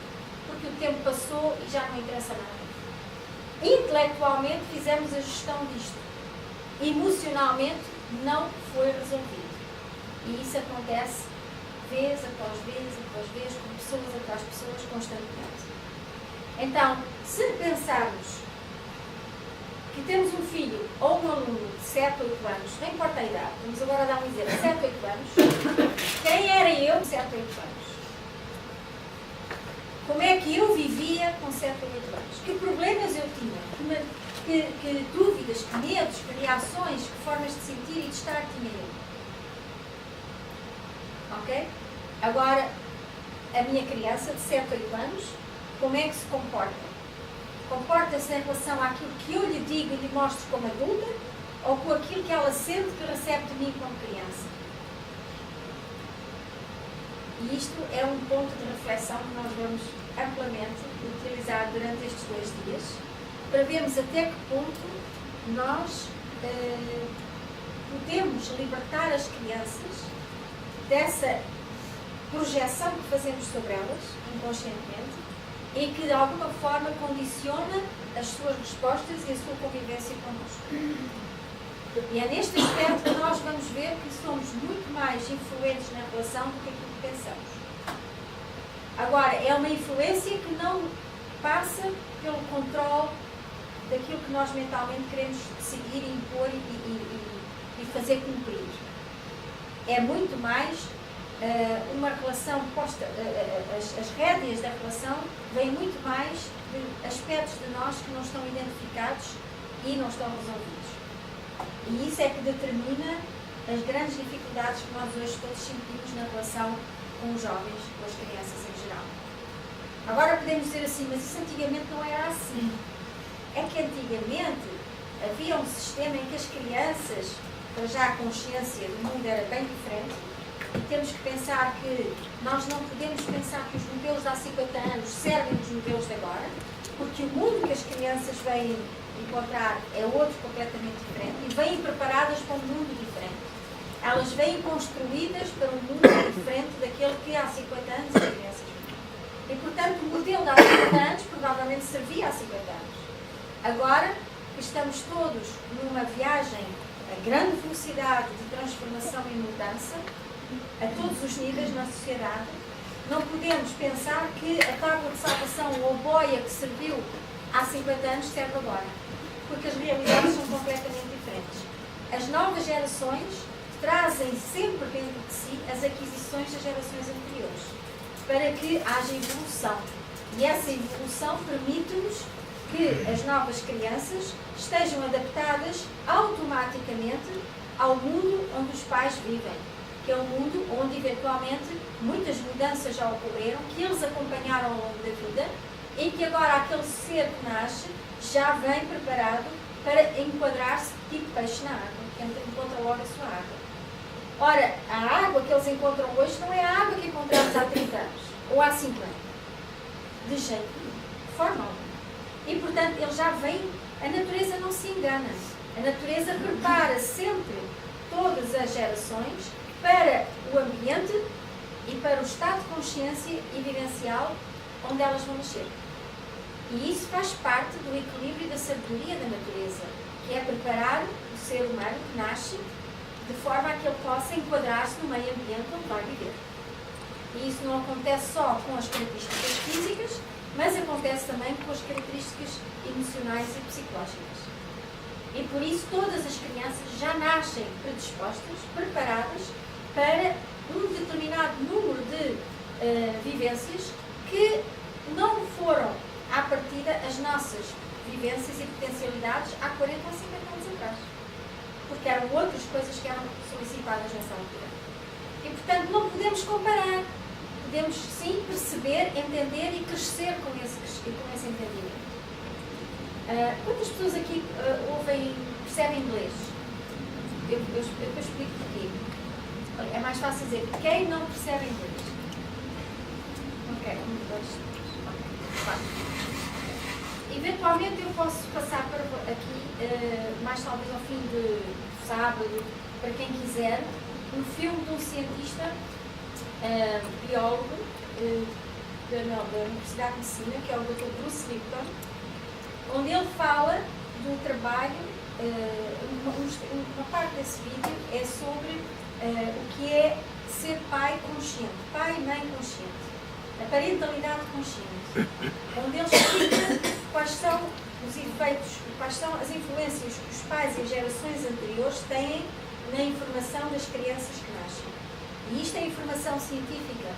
porque o tempo passou e já não interessa nada. Intelectualmente fizemos a gestão disto. Emocionalmente não foi resolvido. E isso acontece vez após vez, com pessoas atrás pessoas, constantemente. Então, se pensarmos que temos um filho ou um aluno de 7, 8 anos, não importa a idade, vamos agora dar um exemplo, 7, 8 anos, quem era eu com 7, 8 anos? Como é que eu vivia com 7 ou 8 anos? Que problemas eu tinha? Que dúvidas, que medos, que reações, que formas de sentir e de estar tinha eu? Ok? Agora, a minha criança de 7 ou 8 anos, como é que se comporta? Comporta-se em relação àquilo que eu lhe digo e lhe mostro como adulta ou com aquilo que ela sente que recebe de mim como criança? E isto é um ponto de reflexão que nós vamos amplamente utilizar durante estes 2 dias para vermos até que ponto nós podemos libertar as crianças dessa projeção que fazemos sobre elas, inconscientemente, e que de alguma forma condiciona as suas respostas e a sua convivência connosco. E é neste aspecto que nós vamos ver que somos muito mais influentes na relação do que aquilo que pensamos. Agora, é uma influência que não passa pelo controle daquilo que nós mentalmente queremos decidir, impor e fazer cumprir. É muito mais uma relação posta, as rédeas da relação vêm muito mais de aspectos de nós que não estão identificados e não estão resolvidos. E isso é que determina as grandes dificuldades que nós hoje todos sentimos na relação com os jovens, com as crianças em geral. Agora podemos dizer assim, mas isso antigamente não era assim. É que antigamente havia um sistema em que as crianças, para já a consciência do mundo era bem diferente, e temos que pensar que nós não podemos pensar que os modelos de há 50 anos servem dos modelos de agora, porque o mundo que as crianças vêm encontrar é outro completamente diferente e vêm preparadas para um mundo diferente. Elas vêm construídas para um mundo diferente daquele que há 50 anos as crianças viviam. E, portanto, o modelo de há 50 anos provavelmente servia há 50 anos. Agora, estamos todos numa viagem a grande velocidade de transformação e mudança, a todos os níveis na sociedade, não podemos pensar que a tábua de salvação ou a boia que serviu há 50 anos serve agora, porque as realidades são completamente diferentes. As novas gerações trazem sempre dentro de si as aquisições das gerações anteriores, para que haja evolução. E essa evolução permite-nos que as novas crianças estejam adaptadas automaticamente ao mundo onde os pais vivem, que é um mundo onde, eventualmente, muitas mudanças já ocorreram, que eles acompanharam ao longo da vida, e que agora aquele ser que nasce já vem preparado para enquadrar-se tipo peixe na água, que encontra logo a sua água. Ora, a água que eles encontram hoje não é a água que encontramos há 30 anos, ou há 5 anos. De jeito nenhum, de forma alguma. E, portanto, ele já vem, a natureza não se engana. A natureza prepara sempre todas as gerações para o ambiente e para o estado de consciência e vivencial onde elas vão nascer. E isso faz parte do equilíbrio e da sabedoria da natureza, que é preparar o ser humano que nasce de forma a que ele possa enquadrar-se no meio ambiente onde vai viver. E isso não acontece só com as características físicas, mas acontece também com as características emocionais e psicológicas. E por isso todas as crianças já nascem predispostas, preparadas para um determinado número de vivências que não foram, à partida, as nossas vivências e potencialidades há 40 ou 50 anos atrás. Porque eram outras coisas que eram solicitadas nessa altura. E, portanto, não podemos comparar. Podemos, sim, perceber, entender e crescer com esse entendimento. Quantas pessoas aqui percebem inglês? Eu explico porquê. É mais fácil dizer quem não percebe inglês. Ok, 1, 2, 3, 4. Eventualmente eu posso passar para aqui, mais talvez ao fim de sábado, para quem quiser, um filme de um cientista, biólogo, da Universidade de Medicina, que é o Dr. Bruce Lipton, onde ele fala do trabalho, uma parte desse vídeo é sobre o que é ser pai consciente, pai e mãe consciente, a parentalidade consciente, onde ele explica quais são os efeitos, quais são as influências que os pais e as gerações anteriores têm na informação das crianças que nascem. E isto é informação científica,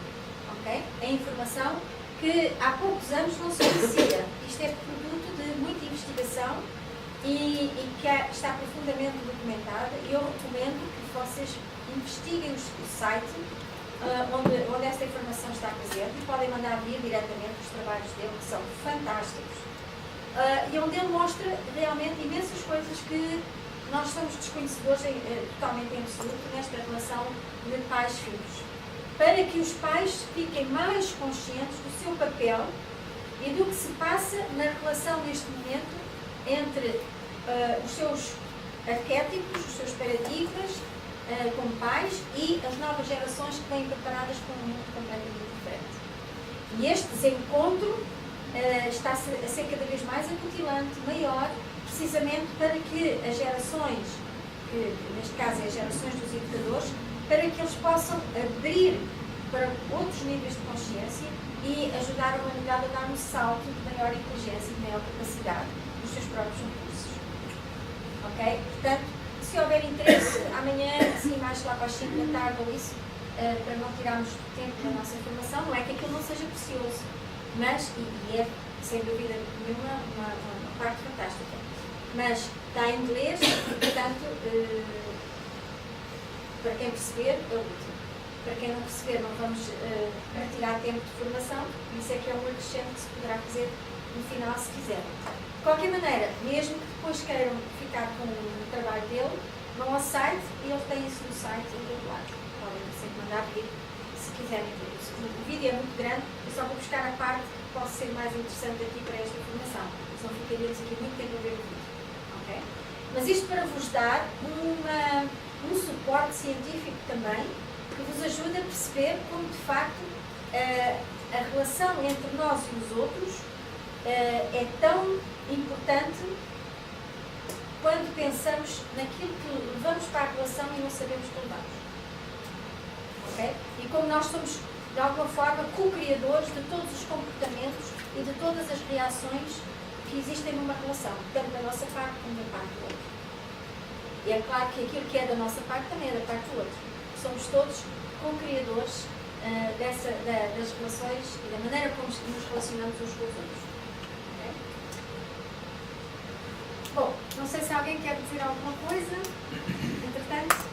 ok? É informação que há poucos anos não se conhecia. Isto é produto de muita investigação e que está profundamente documentada, e eu recomendo que vocês investiguem o site onde esta informação está presente, e podem mandar vir diretamente os trabalhos dele, que são fantásticos, e onde ele mostra realmente imensas coisas que nós somos desconhecedores totalmente em absoluto nesta relação de pais-filhos, para que os pais fiquem mais conscientes do seu papel e do que se passa na relação neste momento entre os seus arquétipos, os seus paradigmas como pais e as novas gerações que vêm preparadas para um mundo completamente diferente. E este desencontro está a ser cada vez mais acutilante, maior, precisamente para que as gerações, que neste caso é as gerações dos educadores, para que eles possam abrir para outros níveis de consciência e ajudar a humanidade a dar um salto de maior inteligência e de maior capacidade dos seus próprios recursos. Ok? Portanto, se houver interesse, amanhã, assim, mais lá para as 5 da tarde ou isso, para não tirarmos tempo da nossa formação. Não é que aquilo não seja precioso, mas, e é sem dúvida nenhuma uma parte fantástica, mas está em inglês e, portanto, para quem perceber, é útil. Para quem não perceber, não vamos retirar tempo de formação, por isso é que é um acrescento que se poderá fazer no final, se quiserem. De qualquer maneira, mesmo que depois queiram ficar com o trabalho dele, vão ao site e eles têm isso no site em todo lado. Podem sempre mandar vir, se quiserem ver. O vídeo é muito grande, eu só vou buscar a parte que pode ser mais interessante aqui para esta formação. Senão ficaríamos aqui muito tempo a ver o vídeo. Okay? Mas isto para vos dar um suporte científico também, que vos ajuda a perceber como, de facto, a relação entre nós e os outros é tão importante quando pensamos naquilo que levamos para a relação e não sabemos que levamos. Okay? E como nós somos, de alguma forma, co-criadores de todos os comportamentos e de todas as reações que existem numa relação, tanto da nossa parte como da parte do outro. E é claro que aquilo que é da nossa parte também é da parte do outro. Somos todos co-criadores das relações e da maneira como nos relacionamos uns com os outros. Okay? Bom, não sei se alguém quer dizer alguma coisa, entretanto.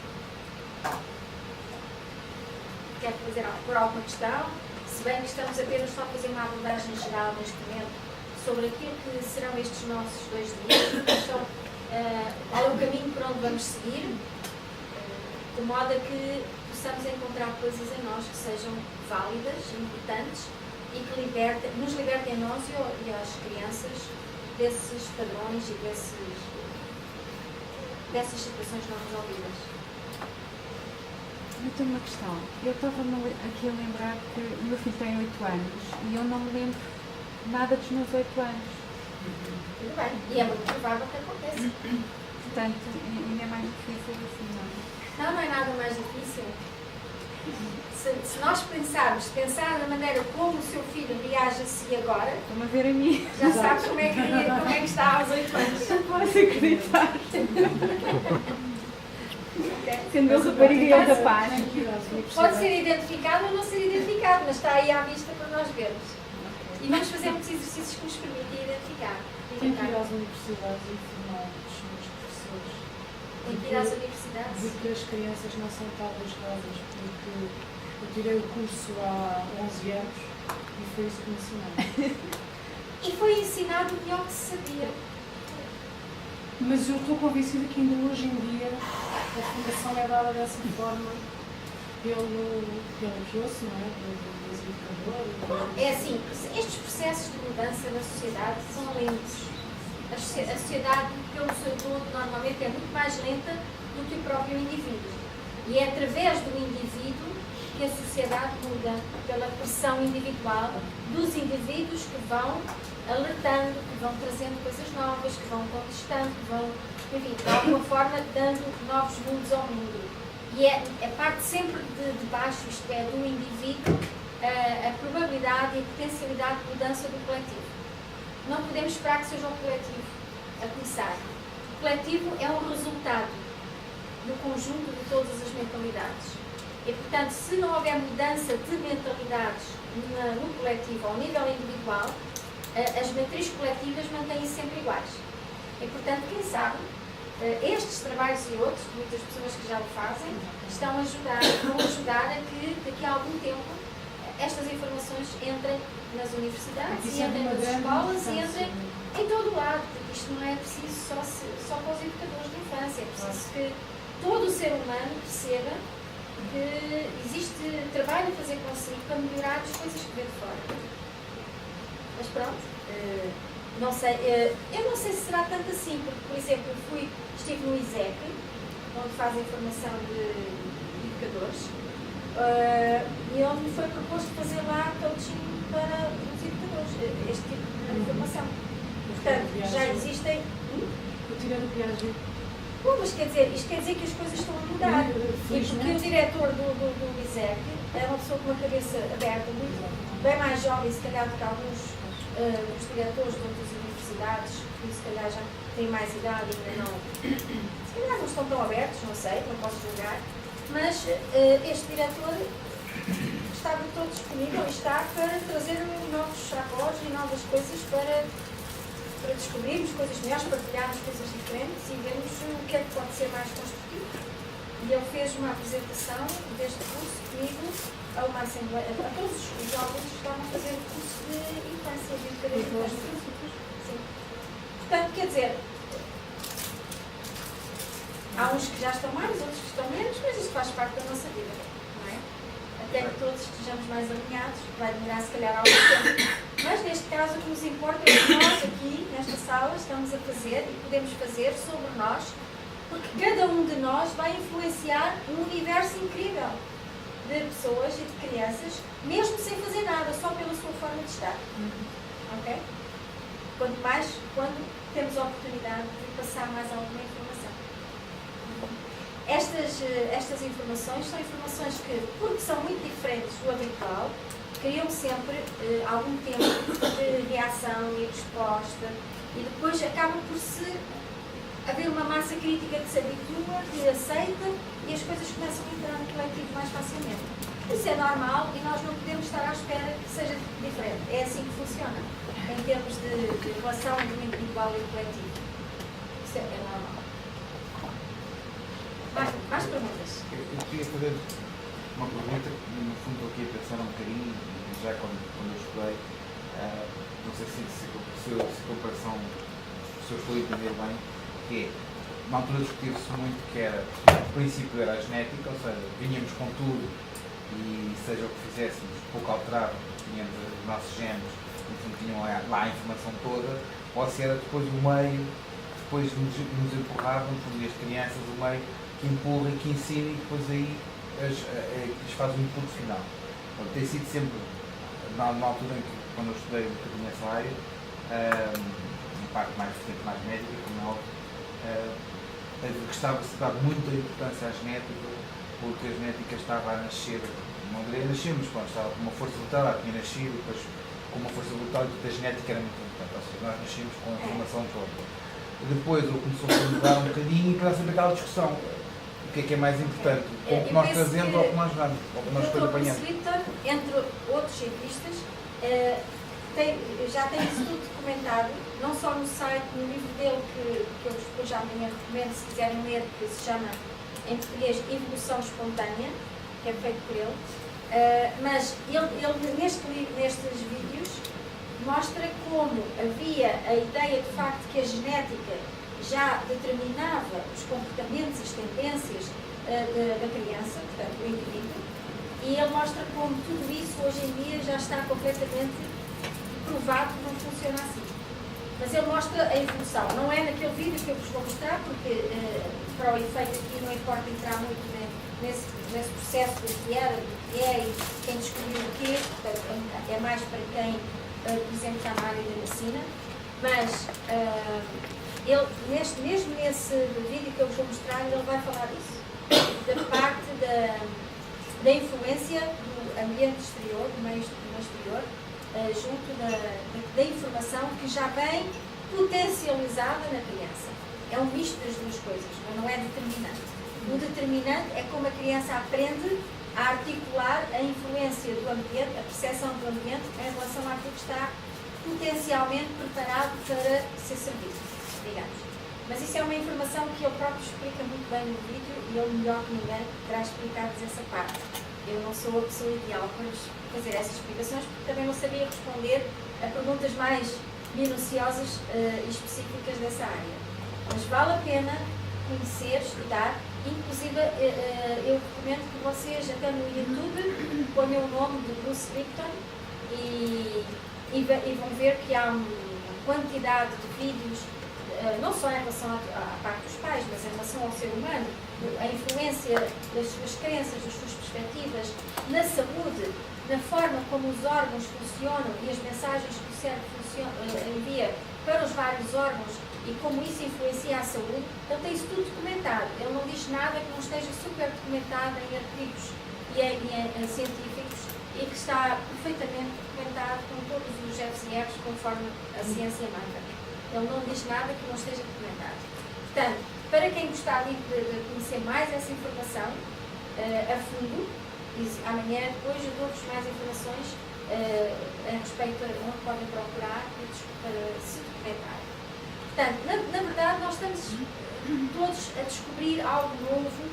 Quer por alguma questão? Se bem que estamos apenas só a fazer uma abordagem geral neste momento sobre aquilo que serão estes nossos 2 dias, qual é o caminho por onde vamos seguir, de modo a que possamos encontrar coisas em nós que sejam válidas, importantes e que nos libertem a nós e às crianças desses padrões e dessas situações não resolvidas. Eu tenho uma questão. Eu estava aqui a lembrar que o meu filho tem 8 anos e eu não me lembro nada dos meus 8 anos. Tudo bem. E é muito provável que aconteça. Portanto, ainda é mais difícil assim, não é? Não é nada mais difícil. Se nós pensar na maneira como o seu filho reage a si agora, estou-me a ver a mim. Já sabes como é que está aos 8 anos. Não posso acreditar. Sendo eu rapariga e ele rapaz. Pode ser identificado ou não ser identificado, mas está aí à vista para nós vermos. E vamos fazer muitos exercícios que nos permitem identificar. Tem que ir às universidades e informar os seus professores. Tem que ir às universidades. De que as crianças não são tábuas rasas, porque eu tirei o curso há 11 anos e foi isso que me ensinaram. E foi ensinado o melhor que se sabia. Mas eu estou convencida que ainda hoje em dia a formação é dada dessa forma pelo curso, não é? Pelos educadores. É assim, estes processos de mudança na sociedade são lentos. A sociedade, pelo seu todo, normalmente é muito mais lenta do que o próprio indivíduo. E é através do indivíduo que a sociedade muda, pela pressão individual dos indivíduos que vão alertando, que vão trazendo coisas novas, que vão contestando, que vão, enfim, de alguma forma, dando novos mundos ao mundo. E é parte sempre de baixo, isto é, do indivíduo, a probabilidade e a potencialidade de mudança do coletivo. Não podemos esperar que seja o coletivo a começar. O coletivo é um resultado do conjunto de todas as mentalidades. E, portanto, se não houver mudança de mentalidades no coletivo, ao nível individual, as matrizes coletivas mantêm-se sempre iguais. E, portanto, quem sabe, estes trabalhos e outros, muitas pessoas que já o fazem, vão ajudar a que, daqui a algum tempo, estas informações entrem nas universidades, e entrem nas escolas e entrem em todo o lado, porque isto não é preciso só para os educadores de infância, é preciso que todo o ser humano perceba que existe trabalho a fazer consigo para melhorar as coisas que vê de fora. Mas pronto, não sei, eu não sei se será tanto assim, porque, por exemplo, estive no ISEC, onde fazem formação de educadores, e onde me foi proposto fazer lá coaching para os educadores, este tipo de formação. Portanto, já existem... Eu tirei do Piaget. Bom, mas quer dizer, isto quer dizer que as coisas estão a mudar. E porque o diretor do ISEC é uma pessoa com uma cabeça aberta, bem mais jovem, se calhar, do que alguns dos diretores de outras universidades, que se calhar já têm mais idade e ainda não... Se calhar não estão tão abertos, não sei, não posso julgar. Mas este diretor estava todo disponível e está para trazer novos avós e novas coisas para descobrirmos coisas melhores, partilharmos coisas diferentes e vermos o que é que pode ser mais construtivo. E ele fez uma apresentação deste curso comigo a uma assembleia, a todos os jovens que estavam a fazer o curso de infância, de educação infância. Sim. Portanto, quer dizer, há uns que já estão mais, outros que estão menos, mas isto faz parte da nossa vida, não é? Até que todos estejamos mais alinhados, vai demorar se calhar algum tempo. Mas neste caso o que nos importa é que nós aqui, nesta sala, estamos a fazer e podemos fazer sobre nós, porque cada um de nós vai influenciar um universo incrível de pessoas e de crianças, mesmo sem fazer nada, só pela sua forma de estar. Ok? Quanto mais quando temos a oportunidade de passar mais alguma informação. Estas informações são informações que, porque são muito diferentes do habitual, criam sempre algum tempo de reação e resposta e depois acaba por se haver uma massa crítica que se habitua, que aceita e as coisas começam a entrar no coletivo mais facilmente. Isso é normal e nós não podemos estar à espera que seja diferente. É assim que funciona, em termos de relação entre o individual e o coletivo. Isso é normal. Mais perguntas? Eu queria fazer uma pergunta que, no fundo, estou aqui a pensar um bocadinho, já quando eu estudei, não sei se a comparação, se eu estou a entender bem, que é, na altura discutiu-se muito que era, o princípio era a genética, ou seja, vinhamos com tudo e seja o que fizéssemos, pouco alterado, tínhamos os nossos genes, enfim, tinham lá a informação toda, ou se era depois o meio, que depois nos empurravam, como as crianças, o meio que empurra e que ensina e depois aí lhes faz o input final. Então, tem sido sempre, na altura em que, quando eu estudei um bocadinho essa área, na parte mais recente, mais médica, como é óbvio, gostava-se de dar muita importância à genética, porque a genética estava a nascer, não direi a nascer, mas pronto, estava com uma força brutal, ela tinha nascido, depois com uma força brutal e a genética era muito importante, ou seja, nós nascemos com a informação toda. Depois ele começou a mudar um bocadinho e para sempre aquela discussão, o que é mais importante, o que nós trazemos ou o que nós damos, ou o que nós depois apanhamos. O Dr. entre outros cientistas, já tem isso tudo documentado, não só no site, no livro dele, que eu depois já amanhã recomendo, se quiserem ler, que se chama, em português, Evolução Espontânea, que é feito por ele. Mas ele nestes vídeos, mostra como havia a ideia de facto que a genética já determinava os comportamentos, as tendências da criança, portanto, do indivíduo, e ele mostra como tudo isso hoje em dia já está completamente provado que não funciona assim. Mas ele mostra a evolução. Não é naquele vídeo que eu vos vou mostrar, porque para o efeito aqui não importa entrar muito nesse processo do que era, do que é e quem descobriu o quê, portanto, é mais para quem, por exemplo, está na área da medicina. Mas ele, mesmo nesse vídeo que eu vos vou mostrar, ele vai falar disso. Da parte da influência do ambiente exterior, do meio exterior, junto da informação que já vem potencializada na criança. É um misto das duas coisas, mas não é determinante. O determinante é como a criança aprende a articular a influência do ambiente, a percepção do ambiente em relação àquilo que está potencialmente preparado para ser servido, digamos. Mas isso é uma informação que ele próprio explica muito bem no vídeo e ele, melhor que ninguém, terá explicado-vos essa parte. Eu não sou a pessoa ideal para fazer essas explicações, porque também não sabia responder a perguntas mais minuciosas e específicas dessa área. Mas vale a pena conhecer, estudar. Inclusive, eu recomendo que vocês, até no YouTube, ponham o nome de Bruce Lipton e vão ver que há uma quantidade de vídeos, não só em relação à parte dos pais, mas em relação ao ser humano, a influência das suas crenças, das suas perspectivas, na saúde, na forma como os órgãos funcionam e as mensagens que o cérebro envia para os vários órgãos e como isso influencia a saúde. Ele tem isso tudo documentado. Ele não diz nada que não esteja super documentado em artigos e em científicos e que está perfeitamente documentado com todos os Fs e Fs conforme a ciência manda. Ele não diz nada que não esteja documentado. Portanto, para quem gostar de conhecer mais essa informação, a fundo, e amanhã depois eu dou-vos mais informações a respeito a onde podem procurar para se documentarem. Portanto, na verdade, nós estamos todos a descobrir algo novo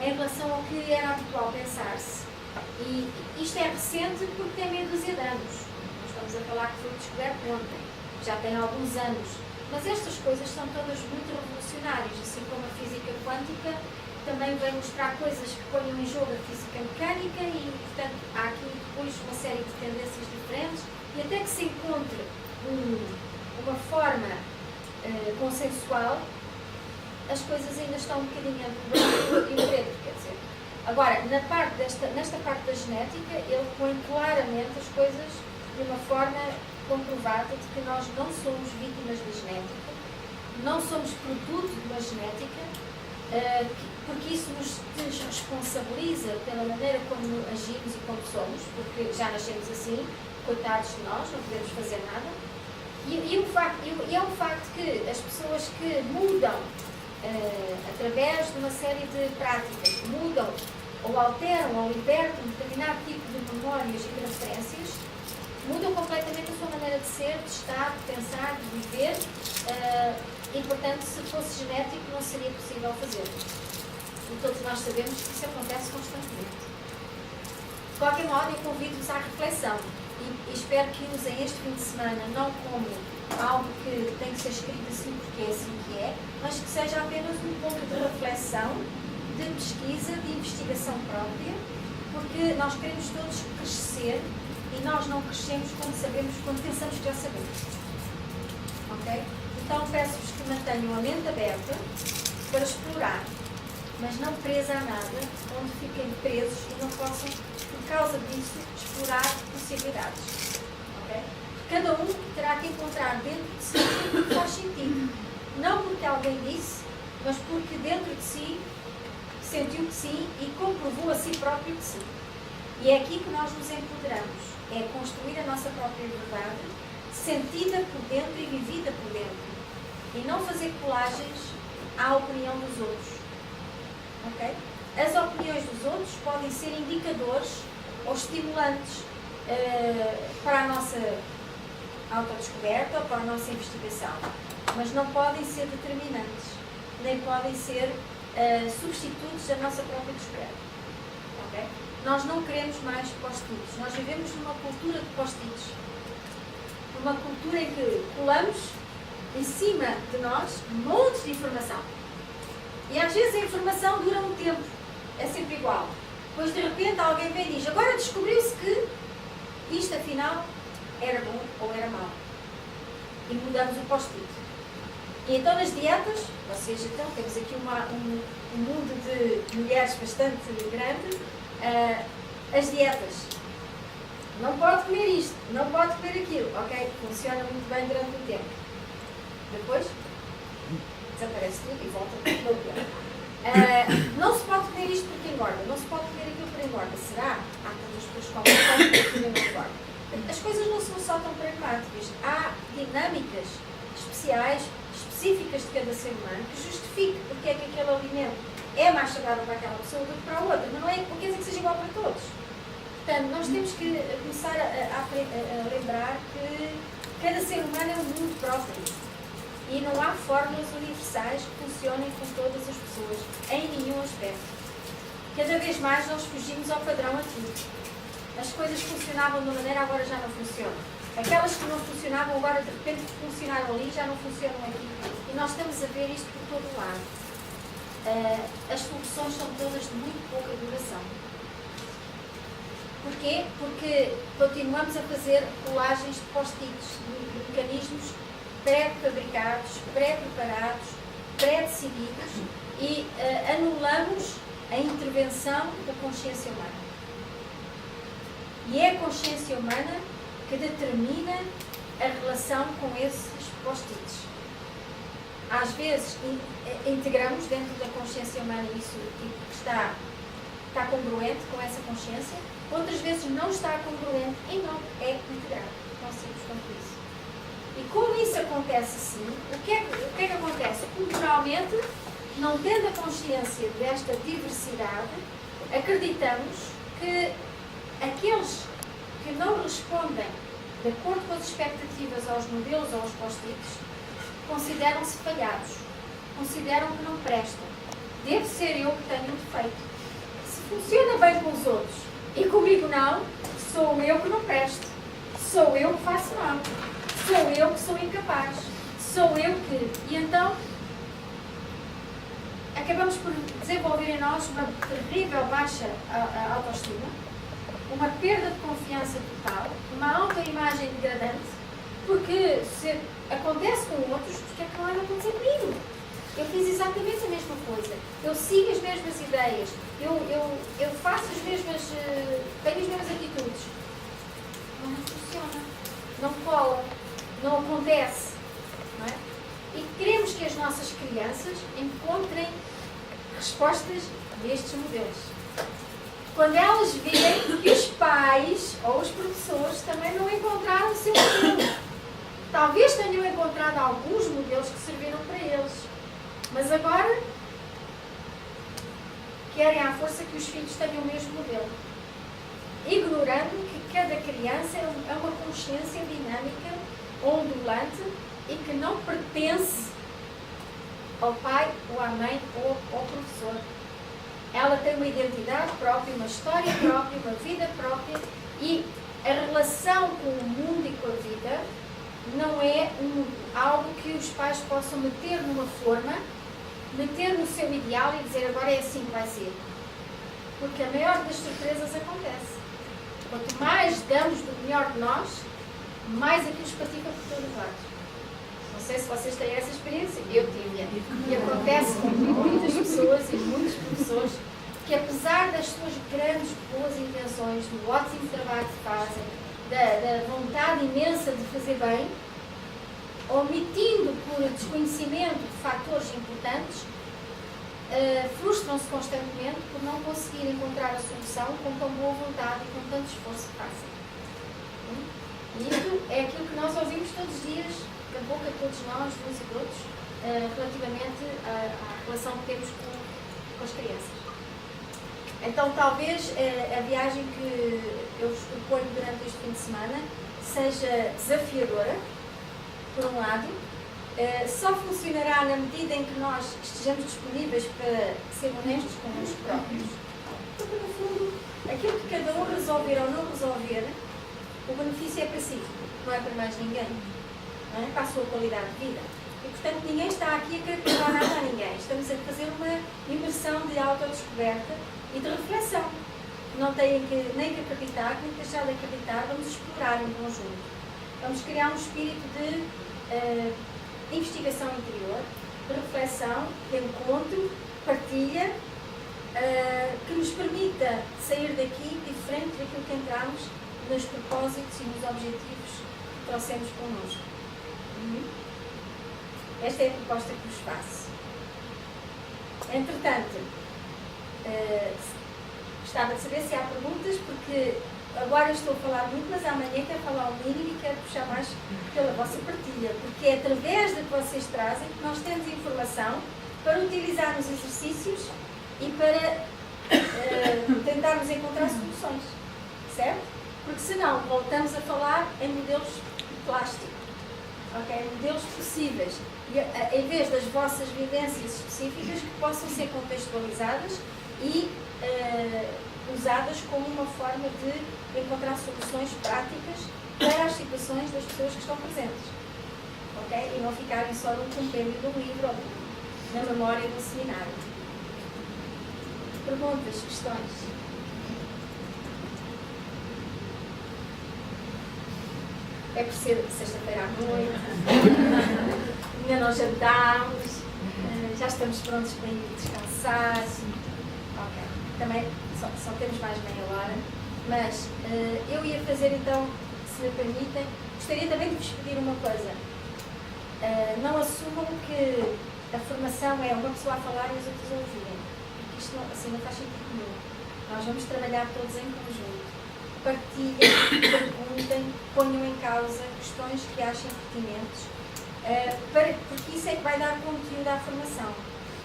em relação ao que era habitual pensar-se. E isto é recente porque tem meia dúzia de anos. Nós estamos a falar que foi descoberto ontem, já tem alguns anos. Mas estas coisas são todas muito revolucionárias, assim como a física quântica também vem mostrar coisas que ponham em jogo a física mecânica e, portanto, há aqui depois uma série de tendências diferentes e até que se encontre uma forma consensual, as coisas ainda estão um bocadinho em preto, quer dizer. Agora, nesta parte da genética, ele põe claramente as coisas de uma forma comprovada de que nós não somos vítimas da genética, não somos produto de uma genética, porque isso nos responsabiliza pela maneira como agimos e como somos, porque já nascemos assim, coitados de nós, não podemos fazer nada. E é um facto que as pessoas que mudam através de uma série de práticas, mudam ou alteram ou libertam determinado tipo de memórias e de referências, mudam completamente a sua maneira de ser, de estar, de pensar, de viver, e portanto, se fosse genético, não seria possível fazê-lo. E todos nós sabemos que isso acontece constantemente. De qualquer modo, eu convido-vos à reflexão e espero que usem este fim de semana não como algo que tem que ser escrito assim porque é assim que é, mas que seja apenas um ponto de reflexão, de pesquisa, de investigação própria, porque nós queremos todos crescer e nós não crescemos quando pensamos que já sabemos. Ok? Então peço-vos que mantenham a mente aberta para explorar, mas não presa a nada, onde fiquem presos e não possam, por causa disso, explorar possibilidades. Okay? Cada um terá que encontrar dentro de si o que faz sentido. Não porque alguém disse, mas porque dentro de si sentiu que sim e comprovou a si próprio que sim. E é aqui que nós nos empoderamos. É construir a nossa própria verdade, sentida por dentro e vivida por dentro. E não fazer colagens à opinião dos outros. Okay? As opiniões dos outros podem ser indicadores ou estimulantes para a nossa autodescoberta ou para a nossa investigação, mas não podem ser determinantes, nem podem ser substitutos da nossa própria descoberta. Okay? Nós não queremos mais post-its, nós vivemos numa cultura de post-its, numa cultura em que colamos em cima de nós montes de informação. E às vezes a informação dura um tempo, é sempre igual. Depois de repente alguém vem e diz, agora descobriu-se que isto afinal era bom ou era mau. E mudamos o post-it. E então nas dietas, vocês então, temos aqui um mundo de mulheres bastante grande, as dietas. Não pode comer isto, não pode comer aquilo, ok? Funciona muito bem durante um tempo. Depois desaparece tudo e volta para o pior. Não se pode comer isto porque engorda, não se pode comer aquilo porque engorda. Será? Há tantas pessoas que comem porque não engorda. As coisas não são só tão pragmáticas. Há dinâmicas especiais, específicas de cada ser humano que justifique porque é que aquele alimento é mais saudável para aquela pessoa do que para a outra. Mas não é, quer dizer que seja igual para todos. Portanto, nós temos que começar a lembrar que cada ser humano é um mundo próprio. E não há fórmulas universais que funcionem com todas as pessoas, em nenhum aspecto. Cada vez mais nós fugimos ao padrão antigo. As coisas funcionavam de uma maneira, agora já não funcionam. Aquelas que não funcionavam, agora de repente funcionaram ali, já não funcionam aqui. E nós estamos a ver isto por todo o lado. As soluções são todas de muito pouca duração. Porquê? Porque continuamos a fazer colagens de post-its, de mecanismos pré-fabricados, pré-preparados, pré-decididos e anulamos a intervenção da consciência humana. E é a consciência humana que determina a relação com esses post-its. Às vezes integramos dentro da consciência humana isso que está congruente com essa consciência, outras vezes não está congruente e não é integrado. Tão simples quanto isso. E como isso acontece assim, o que é que acontece? Culturalmente, não tendo a consciência desta diversidade, acreditamos que aqueles que não respondem de acordo com as expectativas aos modelos ou aos post-its consideram-se falhados, consideram que não prestam. Deve ser eu que tenho um defeito. Se funciona bem com os outros e comigo não, sou eu que não presto, sou eu que faço mal, sou eu que sou incapaz, sou eu que... E então acabamos por desenvolver em nós uma terrível baixa autoestima, uma perda de confiança total, uma autoimagem degradante, porque se acontece com outros, porque é que não vai acontecer comigo? Eu fiz exatamente a mesma coisa, eu sigo as mesmas ideias, eu faço as mesmas, tenho as mesmas atitudes. Não funciona, não cola, não acontece, não é? E queremos que as nossas crianças encontrem respostas destes modelos. Quando elas virem que os pais ou os professores também não encontraram o seu modelo. Talvez tenham encontrado alguns modelos que serviram para eles, mas agora querem à força que os filhos tenham o mesmo modelo, ignorando que cada criança é uma consciência dinâmica, ondulante e que não pertence ao pai ou à mãe ou ao professor. Ela tem uma identidade própria, uma história própria, uma vida própria, e a relação com o mundo e com a vida não é algo que os pais possam meter numa forma, meter no seu ideal e dizer agora é assim que vai ser. Porque a maior das surpresas acontece. Quanto mais damos do melhor de nós, mais aquilo espatica por todos os lados. Não sei se vocês têm essa experiência, eu tive. E acontece com muitas pessoas e muitos professores que, apesar das suas grandes boas intenções, do ótimo trabalho que fazem, da vontade imensa de fazer bem, omitindo por desconhecimento de fatores importantes, frustram-se constantemente por não conseguir encontrar a solução com tão boa vontade e com tanto esforço que fazem. E isto é aquilo que nós ouvimos todos os dias, da boca de todos nós, de uns e de outros, relativamente à relação que temos com as crianças. Então, talvez a viagem que eu vos proponho durante este fim de semana seja desafiadora, por um lado, só funcionará na medida em que nós estejamos disponíveis para ser honestos connosco próprios. Porque, no fundo, aquilo que cada um resolver ou não resolver, o benefício é para si, não é para mais ninguém. Não é? Para a sua qualidade de vida. E, portanto, ninguém está aqui a querer provar nada a ninguém. Estamos a fazer uma imersão de autodescoberta e de reflexão. Não têm nem que acreditar, nem que deixar de acreditar, vamos explorar em conjunto. Vamos criar um espírito de investigação interior, de reflexão, de encontro, partilha, que nos permita sair daqui diferente daquilo que entramos nos propósitos e nos objetivos que trouxemos connosco. Esta é a proposta que vos faço. Entretanto, gostava de saber se há perguntas, porque agora eu estou a falar muito, mas amanhã quero falar o mínimo e quero puxar mais pela vossa partilha, porque é através do que vocês trazem que nós temos informação para utilizar nos exercícios e para tentarmos encontrar soluções, certo? Porque senão voltamos a falar em modelos de plástico, ok? Modelos possíveis, e, em vez das vossas vivências específicas que possam ser contextualizadas e usadas como uma forma de encontrar soluções práticas para as situações das pessoas que estão presentes, ok? E não ficarem só no compêndio de um livro ou na memória do seminário. Perguntas, questões? É por ser sexta-feira à noite, ainda não jantámos, já estamos prontos para ir descansar. Ok, também só temos mais meia hora, mas eu ia fazer então, se me permitem, gostaria também de vos pedir uma coisa. Não assumam que a formação é uma pessoa a falar e os outros a ouvirem, porque isto não, assim, não faz sentido nenhum. Nós vamos trabalhar todos em conjunto. Partilhem, perguntem, ponham em causa questões que achem pertinentes, porque isso é que vai dar conteúdo à formação.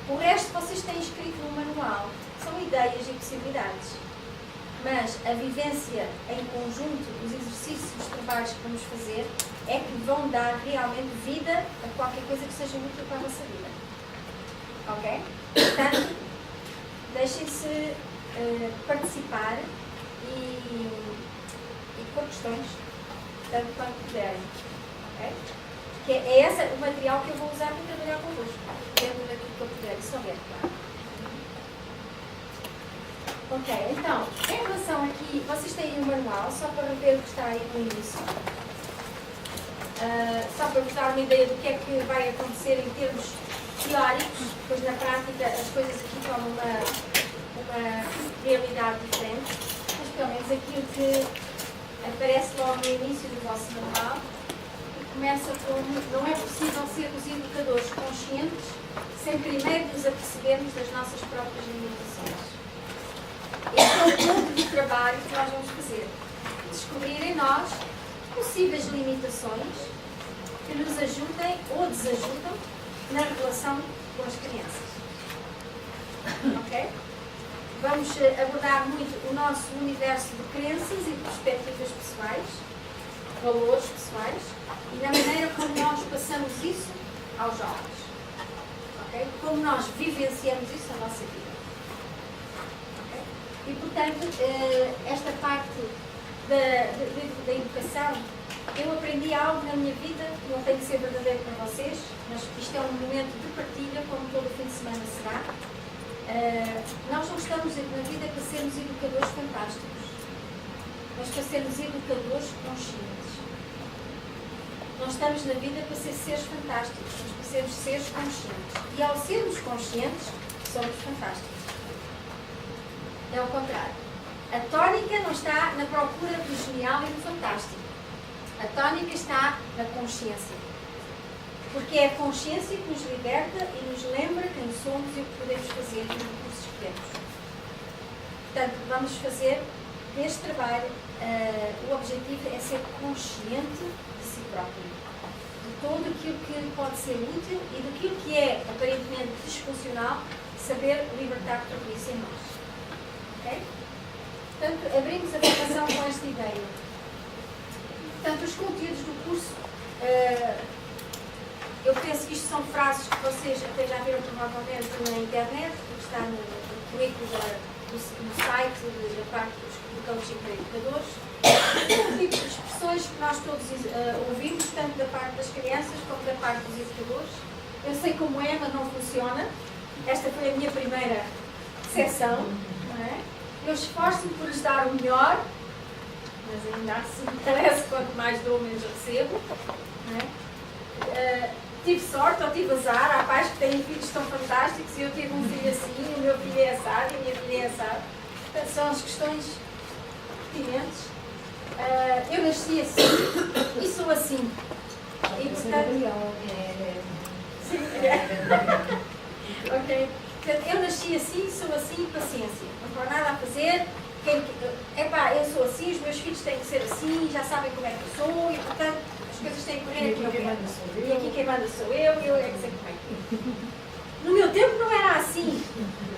O resto vocês têm escrito no manual. São ideias e possibilidades. Mas a vivência em conjunto, os exercícios, os trabalhos que vamos fazer, é que vão dar realmente vida a qualquer coisa que seja útil para a vossa vida. Ok? Portanto, deixem-se participar e pôr questões, tanto quanto puderem. Ok? Que é esse o material que eu vou usar para trabalhar convosco, dentro daquilo que eu puder, se souber, claro. Ok, então, em relação aqui, vocês têm um manual, só para ver o que está aí no início. Só para vos dar uma ideia do que é que vai acontecer em termos teóricos, depois na prática as coisas aqui tomam uma realidade diferente, mas pelo menos aquilo que aparece logo no início do vosso manual, que começa como: não é possível sermos educadores conscientes sem primeiro nos apercebermos das nossas próprias limitações. Este é o ponto de trabalho que nós vamos fazer. Descobrir em nós possíveis limitações que nos ajudem ou desajudam na relação com as crianças. Ok? Vamos abordar muito o nosso universo de crenças e de perspectivas pessoais, valores pessoais, e na maneira como nós passamos isso aos jovens. Ok? Como nós vivenciamos isso na nossa vida. E, portanto, esta parte da educação, eu aprendi algo na minha vida, não tem que ser verdadeiro para vocês, mas isto é um momento de partilha, como todo o fim de semana será. Nós não estamos na vida para sermos educadores fantásticos, mas para sermos educadores conscientes. Nós estamos na vida para ser seres fantásticos, mas para sermos seres conscientes. E ao sermos conscientes, somos fantásticos. É o contrário. A tónica não está na procura do genial e do fantástico. A tónica está na consciência. Porque é a consciência que nos liberta e nos lembra quem somos e o que podemos fazer e os recursos que temos. Portanto, vamos fazer deste trabalho, o objetivo é ser consciente de si próprio. De tudo aquilo que pode ser útil e daquilo que é aparentemente disfuncional, saber libertar tudo isso em nós. Okay? Portanto, abrimos a formação com esta ideia. Portanto, os conteúdos do curso, eu penso que isto são frases que vocês até já viram provavelmente na internet, porque está no currículo do site, da parte do coaching para educadores. São tipos de expressões que nós todos ouvimos, tanto da parte das crianças como da parte dos educadores. Eu sei como é, mas não funciona. Esta foi a minha primeira sessão. Não é? Eu esforço-me por lhes dar o melhor, mas ainda assim parece que quanto mais dou, menos recebo. Não é? Tive sorte ou tive azar, há pais que têm filhos tão fantásticos e eu tive um filho assim, o meu filho é assado e a minha filha é assado. Portanto, são as questões pertinentes. Eu nasci assim e sou assim. E portanto. Sim, ok. Portanto, eu nasci assim, sou assim, paciência. Não há nada a fazer. Eu sou assim, os meus filhos têm que ser assim, já sabem como é que eu sou e, portanto, as coisas têm que correr aqui. E aqui quem manda sou eu é que sei como é. No meu tempo não era assim.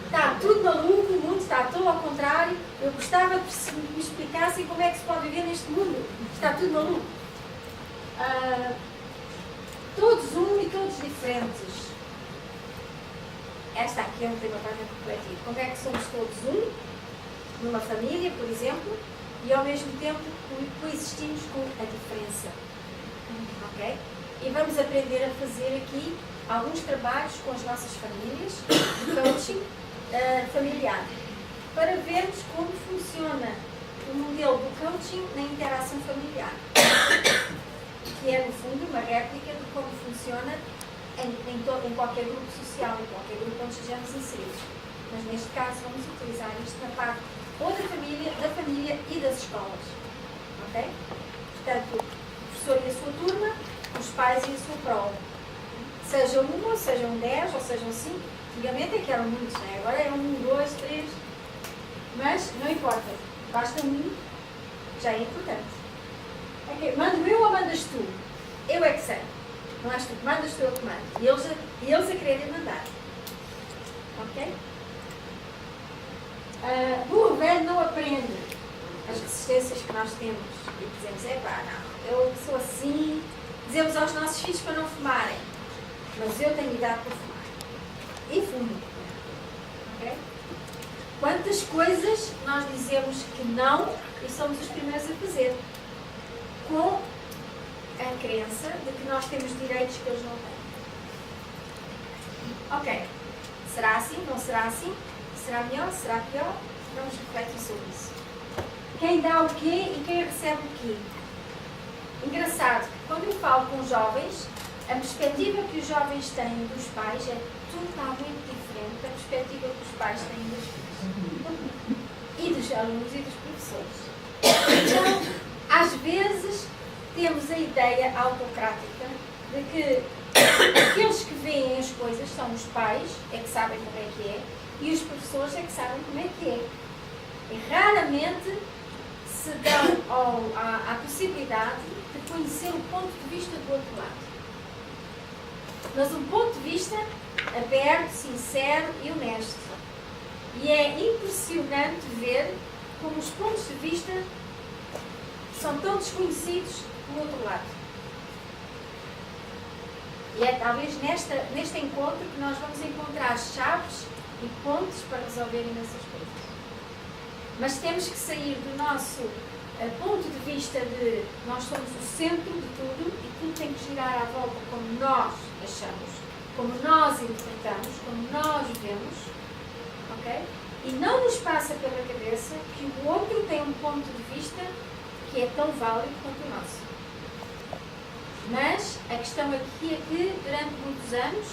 Está tudo maluco, o mundo está todo ao contrário. Eu gostava que me explicassem como é que se pode viver neste mundo. Está tudo maluco. Todos um e todos diferentes. Esta aqui é um tema bastante refletido. Como é que somos todos um, numa família, por exemplo, e ao mesmo tempo coexistimos com a diferença. Ok? E vamos aprender a fazer aqui alguns trabalhos com as nossas famílias, de coaching familiar, para vermos como funciona o modelo do coaching na interação familiar, que é, no fundo, uma réplica de como funciona em qualquer grupo social, em qualquer grupo onde estejamos inseridos. Mas neste caso vamos utilizar isto na parte ou da família e das escolas. Ok? Portanto, o professor e a sua turma, os pais e a sua prova. Sejam uma, sejam 10 ou sejam 5. Antigamente é que eram muitos, não é? Agora é 1, 2, 3. Mas não importa. Basta um, já é importante. Okay. Mando eu ou mandas tu? Eu é que sei. Não és tu que mandas, tu eu que mando. E eles a quererem mandar. Ok? burro velho não aprende as resistências que nós temos. E dizemos, não, eu sou assim. Dizemos aos nossos filhos para não fumarem. Mas eu tenho idade para fumar. E fumo. Okay? Quantas coisas nós dizemos que não e somos os primeiros a fazer. Com a crença de que nós temos direitos que eles não têm. Ok. Será assim? Não será assim? Será melhor? Será pior? Vamos refletir sobre isso. Quem dá o quê e quem recebe o quê? Engraçado que quando eu falo com jovens, a perspectiva que os jovens têm dos pais é totalmente diferente da perspectiva que os pais têm dos filhos. E dos alunos e dos professores. Então, às vezes, temos a ideia autocrática de que aqueles que veem as coisas são os pais, é que sabem como é que é, e os professores é que sabem como é que é. E raramente se dão à possibilidade de conhecer o ponto de vista do outro lado. Mas um ponto de vista aberto, sincero e honesto. E é impressionante ver como os pontos de vista são tão desconhecidos do outro lado. E é talvez neste encontro que nós vamos encontrar chaves e pontos para resolver imensas coisas. Mas temos que sair do nosso ponto de vista de nós somos o centro de tudo e tudo tem que girar à volta como nós achamos, como nós interpretamos, como nós vemos, ok? E não nos passa pela cabeça que o outro tem um ponto de vista que é tão válido quanto o nosso. Mas a questão aqui é que durante muitos anos,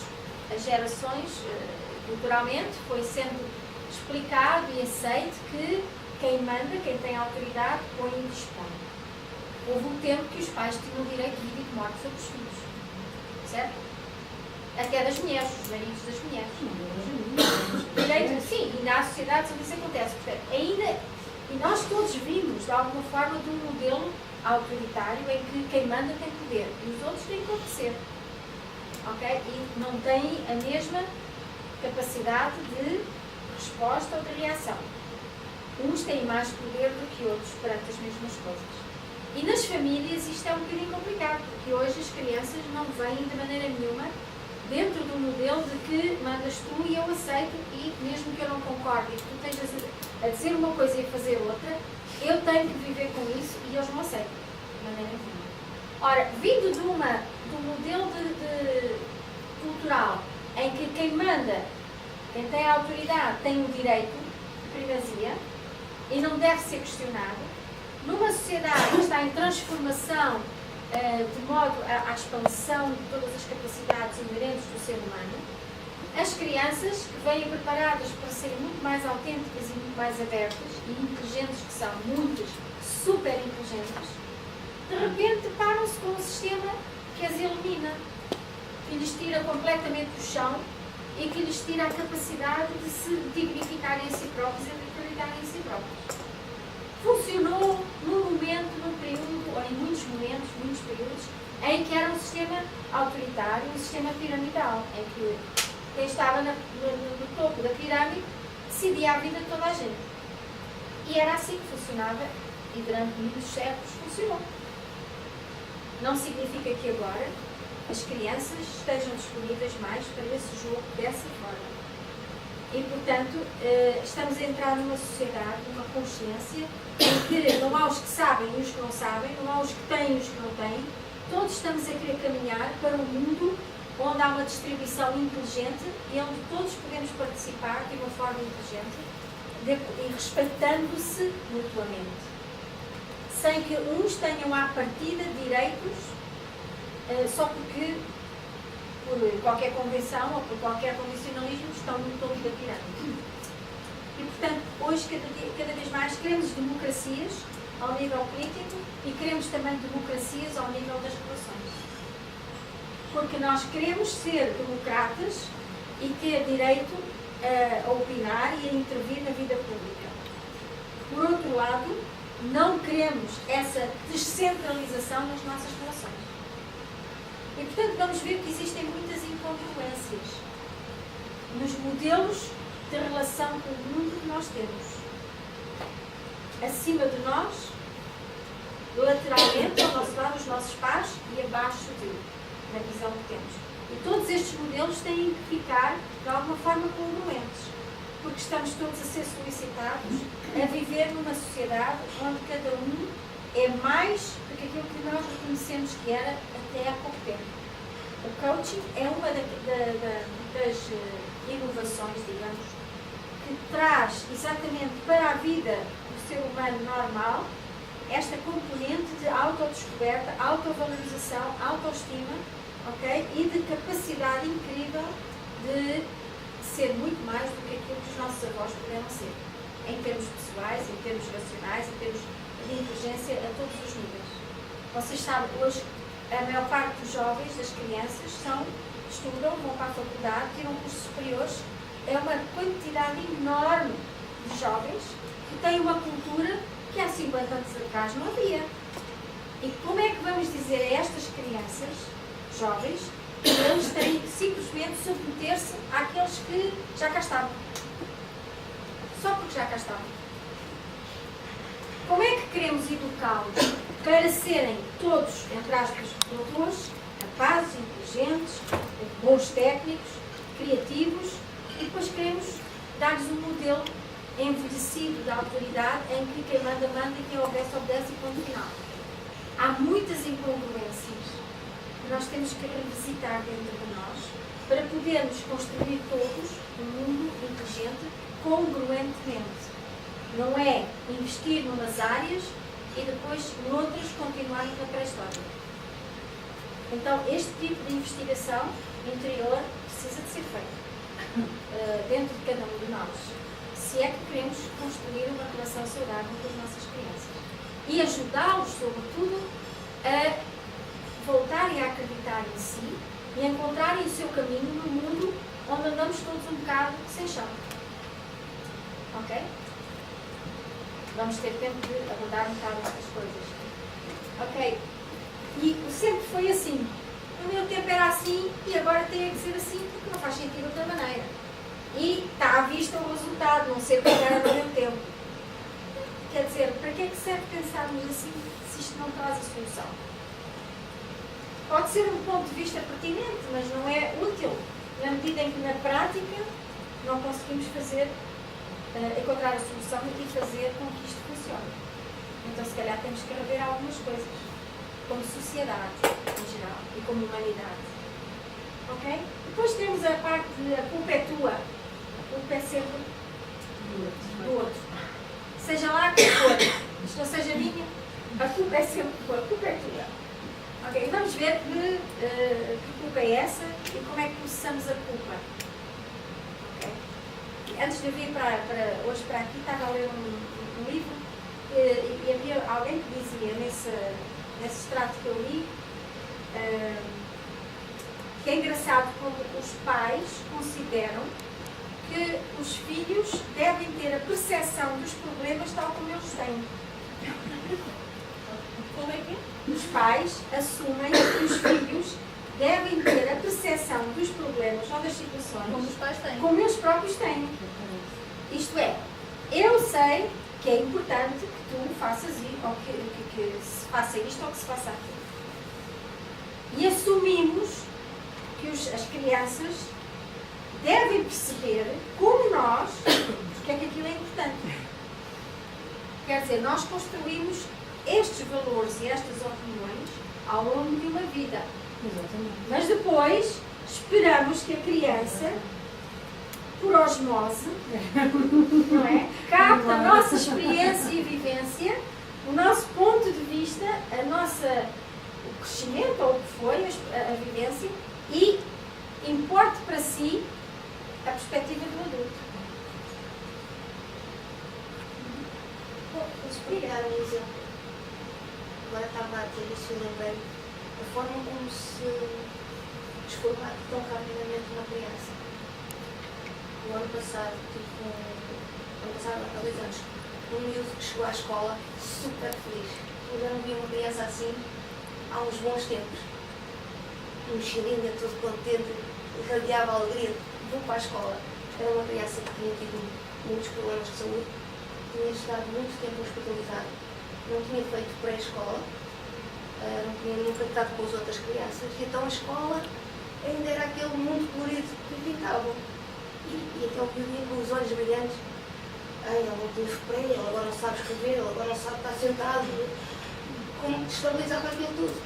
as gerações, culturalmente, foi sendo explicado e aceito que quem manda, quem tem autoridade, põe e dispõe. Houve um tempo que os pais tinham o direito de vida e de morte sobre os filhos. Certo? Até das mulheres, os maridos das mulheres. Direito, sim, e na sociedade isso acontece. Portanto, ainda, e nós todos vimos, de alguma forma, de um modelo autoritário em que quem manda tem poder e os outros têm que obedecer. Ok? E não têm a mesma capacidade de resposta ou de reação. Uns têm mais poder do que outros perante as mesmas coisas. E nas famílias isto é um bocadinho complicado, porque hoje as crianças não vêm de maneira nenhuma dentro do modelo de que mandas tu e eu aceito, e mesmo que eu não concorde e que tu estejas a dizer uma coisa e a fazer outra, eu tenho que viver com isso e eles não aceitam de maneira nenhuma. Ora, vindo de um modelo cultural em que quem manda, quem tem a autoridade, tem o direito de primazia e não deve ser questionado, numa sociedade que está em transformação de modo à expansão de todas as capacidades inerentes do ser humano, as crianças que vêm preparadas para serem muito mais autênticas e muito mais abertas e inteligentes, que são muitas, super inteligentes, de repente deparam-se com um sistema que as elimina, que lhes tira completamente o chão e que lhes tira a capacidade de se dignificarem a si próprios e de acreditarem em si próprios. Funcionou num momento, num período, ou em muitos momentos, muitos períodos, em que era um sistema autoritário, um sistema piramidal, em que quem estava no topo da pirâmide decidia a vida de toda a gente. E era assim que funcionava e durante muitos séculos funcionou. Não significa que agora as crianças estejam disponíveis mais para esse jogo dessa forma. E, portanto, estamos a entrar numa sociedade, numa consciência, em que não há os que sabem e os que não sabem, não há os que têm e os que não têm, todos estamos a querer caminhar para um mundo onde há uma distribuição inteligente e onde todos podemos participar de uma forma inteligente e respeitando-se mutuamente. Sem que uns tenham à partida direitos só porque, por qualquer convenção ou por qualquer condicionalismo, estão no topo da pirâmide. E, portanto, hoje, cada vez mais, queremos democracias ao nível político e queremos também democracias ao nível das relações. Porque nós queremos ser democratas e ter direito a opinar e a intervir na vida pública. Por outro lado, não queremos essa descentralização nas nossas relações. E, portanto, vamos ver que existem muitas incongruências nos modelos de relação com o mundo que nós temos. acima de nós, lateralmente, ao nosso lado, os nossos pares e abaixo de, na visão que temos. E todos estes modelos têm que ficar, de alguma forma, congruentes, porque estamos todos a ser solicitados a viver numa sociedade onde cada um é mais do que aquilo que nós reconhecemos que era até há pouco tempo. O coaching é uma das inovações, digamos, que traz exatamente para a vida do ser humano normal esta componente de autodescoberta, autovalorização, autoestima, ok? E de capacidade incrível de ser muito mais do que aquilo que os nossos avós puderam ser, em termos pessoais, em termos racionais, em termos de inteligência a todos os níveis. Vocês sabem, hoje a maior parte dos jovens, das crianças, estudam, vão para a faculdade, tiram cursos superiores. É uma quantidade enorme de jovens que têm uma cultura que há 50 anos atrás não havia. E como é que vamos dizer a estas crianças, jovens, que eles têm que simplesmente submeter-se àqueles que já cá estavam? Só porque já cá estavam. Como é que queremos educá-los para serem todos, entre aspas, doutores, capazes, inteligentes, bons técnicos, criativos, e depois queremos dar-lhes um modelo envelhecido da autoridade em que quem manda, manda e quem obedece, obedece e ponto final. Há muitas incongruências que nós temos que revisitar dentro de nós para podermos construir todos um mundo inteligente congruentemente. Não é investir numas áreas e depois noutras continuarmos na pré-história. Então, este tipo de investigação interior precisa de ser feito dentro de cada um de nós, se é que queremos construir uma relação saudável com as nossas crianças e ajudá-los, sobretudo, a voltarem a acreditar em si e a encontrarem o seu caminho no mundo onde andamos todos um bocado sem chão. Ok? Vamos ter tempo de abordar um bocado estas coisas. Ok? E sempre foi assim. No meu tempo era assim e agora tem que ser assim porque não faz sentido de outra maneira. E está à vista o resultado, não sei como era no meu tempo. Quer dizer, para que é que serve pensarmos assim se isto não traz a solução? Pode ser um ponto de vista pertinente, mas não é útil, na medida em que na prática não conseguimos encontrar a solução e fazer com que isto funcione. Então se calhar temos que rever algumas coisas, como sociedade em geral e como humanidade. Ok? Depois temos a parte de a culpa é tua, a culpa é sempre do outro. Seja lá quem for, isto não seja minha, a culpa é sempre tua, a culpa é tua. Ok? Vamos ver que culpa é essa e como é que processamos a culpa. Ok? E antes de eu vir hoje para aqui, estava a ler um livro e havia alguém que dizia nesse extrato que eu li, que é engraçado como os pais consideram que os filhos devem ter a percepção dos problemas tal como eles têm. Como é que é? Os pais assumem que os filhos devem ter a percepção dos problemas ou das situações como os pais têm, como eles próprios têm. Isto é, eu sei que é importante que tu faças isso, ou que se faça isto ou que se faça aquilo. E assumimos que as crianças devem perceber, como nós, porque é que aquilo é importante. Quer dizer, nós construímos estes valores e estas opiniões ao longo de uma vida. Exatamente. Mas depois esperamos que a criança, por osmose, não é? Capta a nossa experiência e vivência, o nosso ponto de vista, o crescimento ou o que foi, a vivência, e importe para si a perspectiva do adulto. Vou explicar um exemplo. Agora estava a dizer isso e lembrei da forma como se desforma tão rapidamente uma criança. O ano passado, há 2 anos, um miúdo que chegou à escola super feliz. Eu já não via uma criança assim há uns bons tempos. Um mochilinha, todo contente, irradiava a alegria. Vou para a escola. Era uma criança que tinha tido muitos problemas de saúde, tinha estado muito tempo hospitalizado, não tinha feito pré-escola, não tinha nunca estado com as outras crianças, e então a escola ainda era aquele mundo colorido que pintavam. E aquele miudinho com os olhos brilhantes, ai, ela não teve pré, ela agora não sabe escrever, ela agora não sabe estar sentado, como destabilizava aquilo tudo.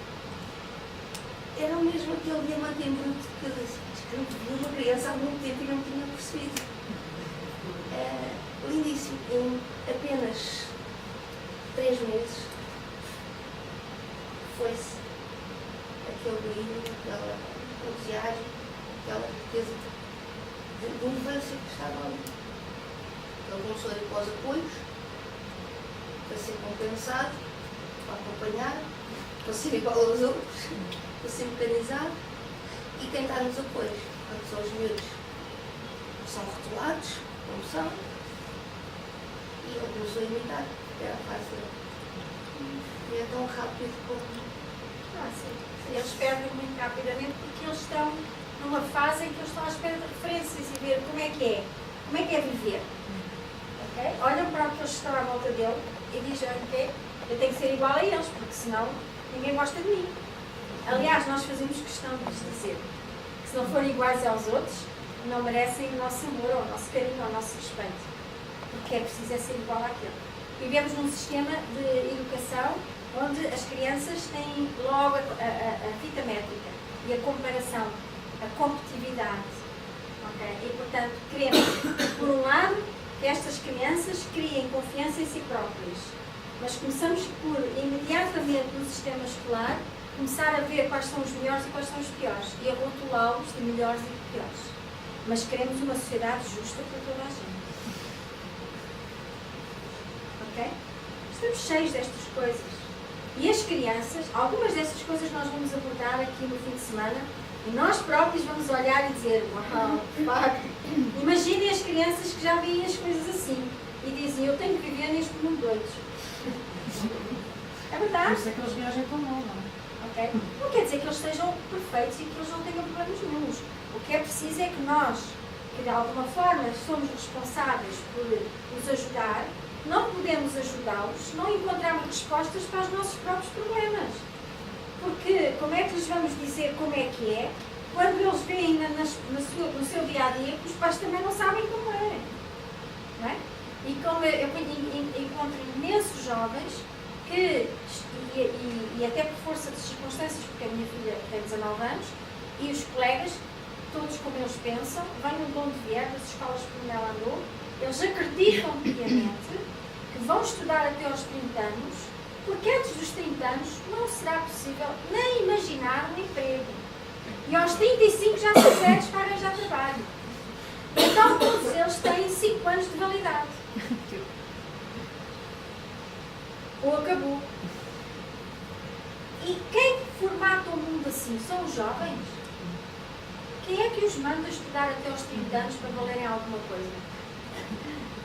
Era mesmo aquele diamante em bruto que não via uma criança há muito tempo e não tinha percebido. Lindíssimo. Em apenas 3 meses foi-se aquele brilho, aquele entusiasmo, aquela riqueza de infância que estava ali. Ele começou a ir para os apoios, para ser compensado, para acompanhar, para ser igual aos outros, para ser mecanizado. E quem está nos apoios, quando são os miúdos, são rotulados, como são, e ele começou a imitar, que era a fase dele. E é tão rápido como. Sim. Eles perdem muito rapidamente porque eles estão numa fase em que eles estão à espera de referências e ver como é que é viver. Okay? Olham para aqueles que estão à volta dele e dizem, ok, eu tenho que ser igual a eles, porque senão ninguém gosta de mim. Aliás, nós fazemos questão de lhes dizer que se não forem iguais aos outros, não merecem o nosso amor, ou o nosso carinho, ou o nosso respeito. Porque é preciso ser igual àquele. Vivemos num sistema de educação onde as crianças têm logo a fita métrica e a comparação, a competitividade. Okay? E, portanto, queremos, por um lado, que estas crianças criem confiança em si próprias. Mas começamos por, imediatamente no sistema escolar, começar a ver quais são os melhores e quais são os piores e a rotulá-los de melhores e de piores. Mas queremos uma sociedade justa para toda a gente. Ok? Estamos cheios destas coisas. E as crianças, algumas dessas coisas nós vamos abordar aqui no fim de semana e nós próprios vamos olhar e dizer, uau, de facto, imaginem as crianças que já veem as coisas assim e dizem, eu tenho que viver neste mundo doidos. É verdade? Por isso é que eles viajam tão mal, não é? Okay? Não quer dizer que eles sejam perfeitos e que eles não tenham problemas nenhums. O que é preciso é que nós, que de alguma forma somos responsáveis por os ajudar, não podemos ajudá-los se não encontrarmos respostas para os nossos próprios problemas. Porque como é que lhes vamos dizer como é que é, quando eles veem no seu dia-a-dia que os pais também não sabem como é? Não é? E como eu encontro imensos jovens que, e até por força de circunstâncias, porque a minha filha tem 19 anos, e os colegas, todos como eles pensam, venham de onde vier, das escolas por onde ela andou, eles acreditam piamente que vão estudar até aos 30 anos, porque antes dos 30 anos não será possível nem imaginar um emprego. E aos 35 já são velhos para arranjar trabalho. Então todos eles têm 5 anos de validade. Ou acabou. E quem formata o mundo assim são os jovens? Quem é que os manda estudar até aos 30 anos para valerem alguma coisa?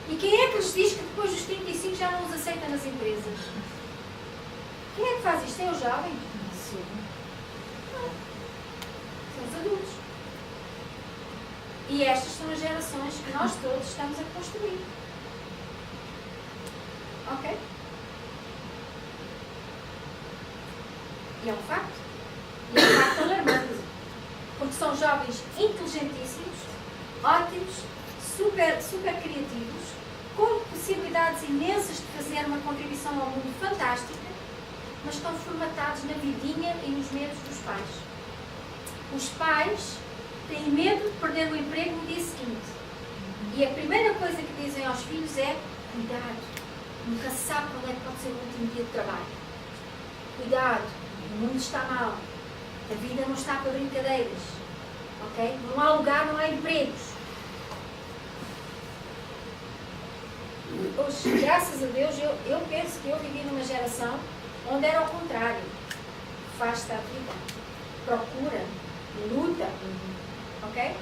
E quem é que lhes diz que depois dos 35 já não os aceita nas empresas? Quem é que faz isto? É os jovens? Não. São os adultos. E estas são as gerações que nós todos estamos a construir. Ok? E é um facto. E é um facto alarmante. Porque são jovens inteligentíssimos, ótimos, super criativos, com possibilidades imensas de fazer uma contribuição ao mundo fantástica, mas estão formatados na vidinha e nos medos dos pais. Os pais têm medo de perder o emprego no dia seguinte. E a primeira coisa que dizem aos filhos é: cuidado, nunca se sabe qual é que pode ser o último dia de trabalho. Cuidado, o mundo está mal. A vida não está para brincadeiras. Ok? Não há lugar, não há empregos. Hoje, graças a Deus, eu penso que eu vivi numa geração onde era ao contrário. Faz-te a vida. Procura. Luta. Ok?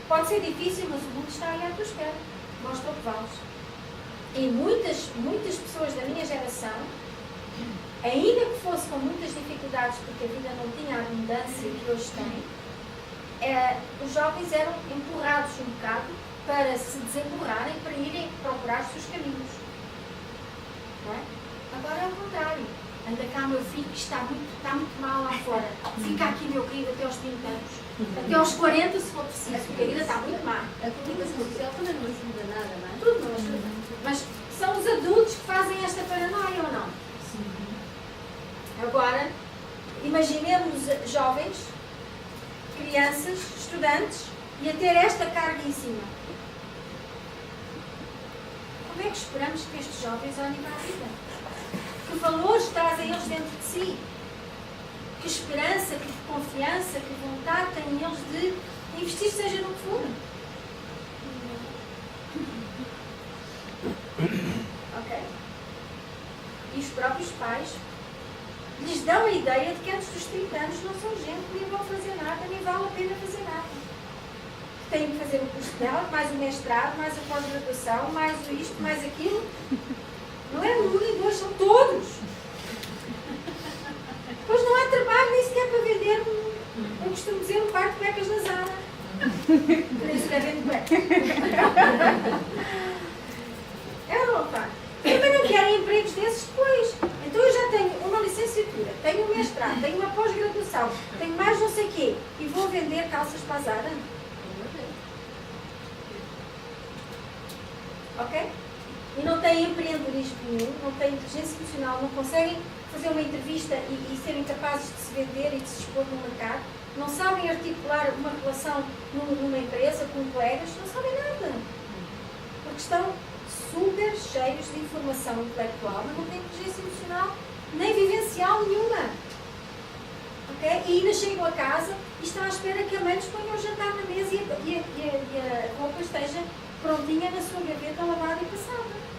Pode ser difícil, mas o mundo está aí à tua espera. Mostra o que vales. E muitas pessoas da minha geração, ainda que fosse com muitas dificuldades, porque a vida não tinha a abundância que hoje tem, os jovens eram empurrados um bocado para se desemburrarem, para irem procurar os seus caminhos. Não é? Agora é o contrário. Anda cá meu filho que está muito mal lá fora. Fica aqui meu querido até aos 30 anos. Até aos 40 se for preciso, porque a vida está muito má. A comunicação social também não ajuda nada, não é? Tudo não ajuda. Mas são os adultos que fazem esta paranoia ou não? Agora, imaginemos jovens, crianças, estudantes e a ter esta carga em cima. Como é que esperamos que estes jovens olhem para a vida? Que valores trazem eles dentro de si? Que esperança, que confiança, que vontade têm eles de investir, seja no que for? Ok? E os próprios pais lhes dão a ideia de que antes dos 30 anos não são gente, nem vão fazer nada, nem vale a pena fazer nada. Têm que fazer o curso dela, mais o mestrado, mais a pós-graduação, mais o isto, mais aquilo. Não é um e dois, são todos. Depois não há trabalho nem sequer para vender eu costumo dizer um par de cuecas na Zara. Nem sequer vendo cuecas. É ou não, pá? Também não querem empregos desses depois. Então eu já tenho uma licenciatura, tenho um mestrado, tenho uma pós-graduação, tenho mais não sei o quê, e vou vender calças para a Zara? Ok? E não têm empreendedorismo nenhum, não têm inteligência emocional, não conseguem fazer uma entrevista e serem capazes de se vender e de se expor no mercado, não sabem articular uma relação numa empresa com colegas, não sabem nada. Porque estão super cheios de informação intelectual, mas não têm inteligência emocional nem vivencial nenhuma. Okay? E ainda chegam a casa e estão à espera que a mãe lhes ponha o jantar na mesa e a roupa esteja prontinha na sua gaveta, lavada e passada.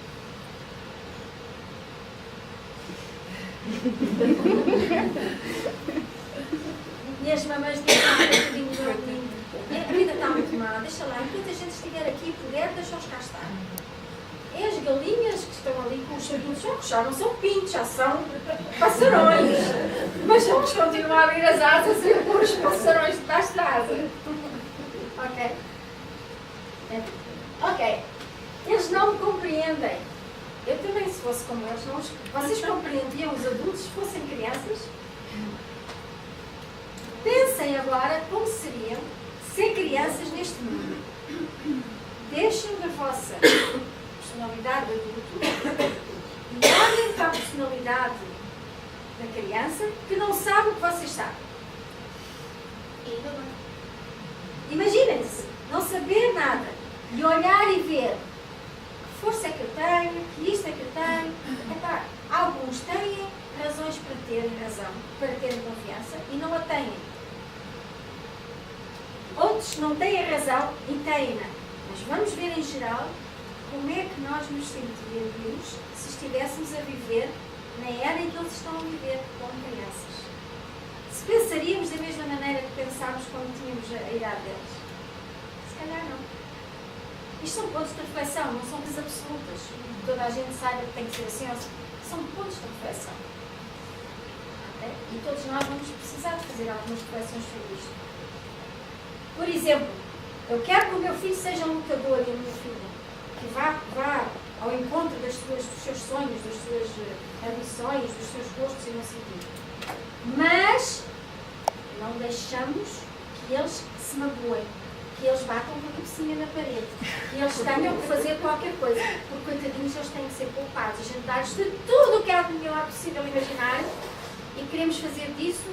E as mamães dizem, a vida está muito má, deixa lá, enquanto a gente estiver aqui e puder, deixa-os cá estar. É as galinhas que estão ali com os pintos, já não são pintos, já são passarões. Mas vamos continuar a abrir as asas e pôr os passarões debaixo da asa. Ok? Ok. Eles não me compreendem. Eu também, se fosse como eles, não os... Vocês compreendiam os adultos se fossem crianças? Pensem agora como seriam ser crianças neste mundo. Deixem da vossa personalidade de adulto e olhem para a personalidade da criança que não sabe o que vocês sabem. Imaginem-se, não saber nada e olhar e ver que força é que eu tenho, que isto é que eu tenho. Epá, alguns têm razões para terem razão, para terem confiança e não a têm. Outros não têm a razão e têm-na. Mas vamos ver em geral como é que nós nos sentiríamos se estivéssemos a viver na era em que eles estão a viver como crianças. Se pensaríamos da mesma maneira que pensámos quando tínhamos a idade deles? Se calhar não. Isto são pontos de reflexão, não são coisas absolutas. Toda a gente saiba que tem que ser assim, são pontos de reflexão. Okay? E todos nós vamos precisar de fazer algumas reflexões sobre isto. Por exemplo, eu quero que o meu filho seja um lutador e a minha filha, que vá ao encontro dos seus sonhos, das suas ambições, dos seus gostos e não sei o quê. Mas não deixamos que eles se magoem, que eles batam com a cabecinha na parede, que eles tenham que fazer qualquer coisa, porque coitadinhos eles têm que ser poupados, a gente dá-lhes de tudo o que é de melhor possível imaginar e queremos fazer disso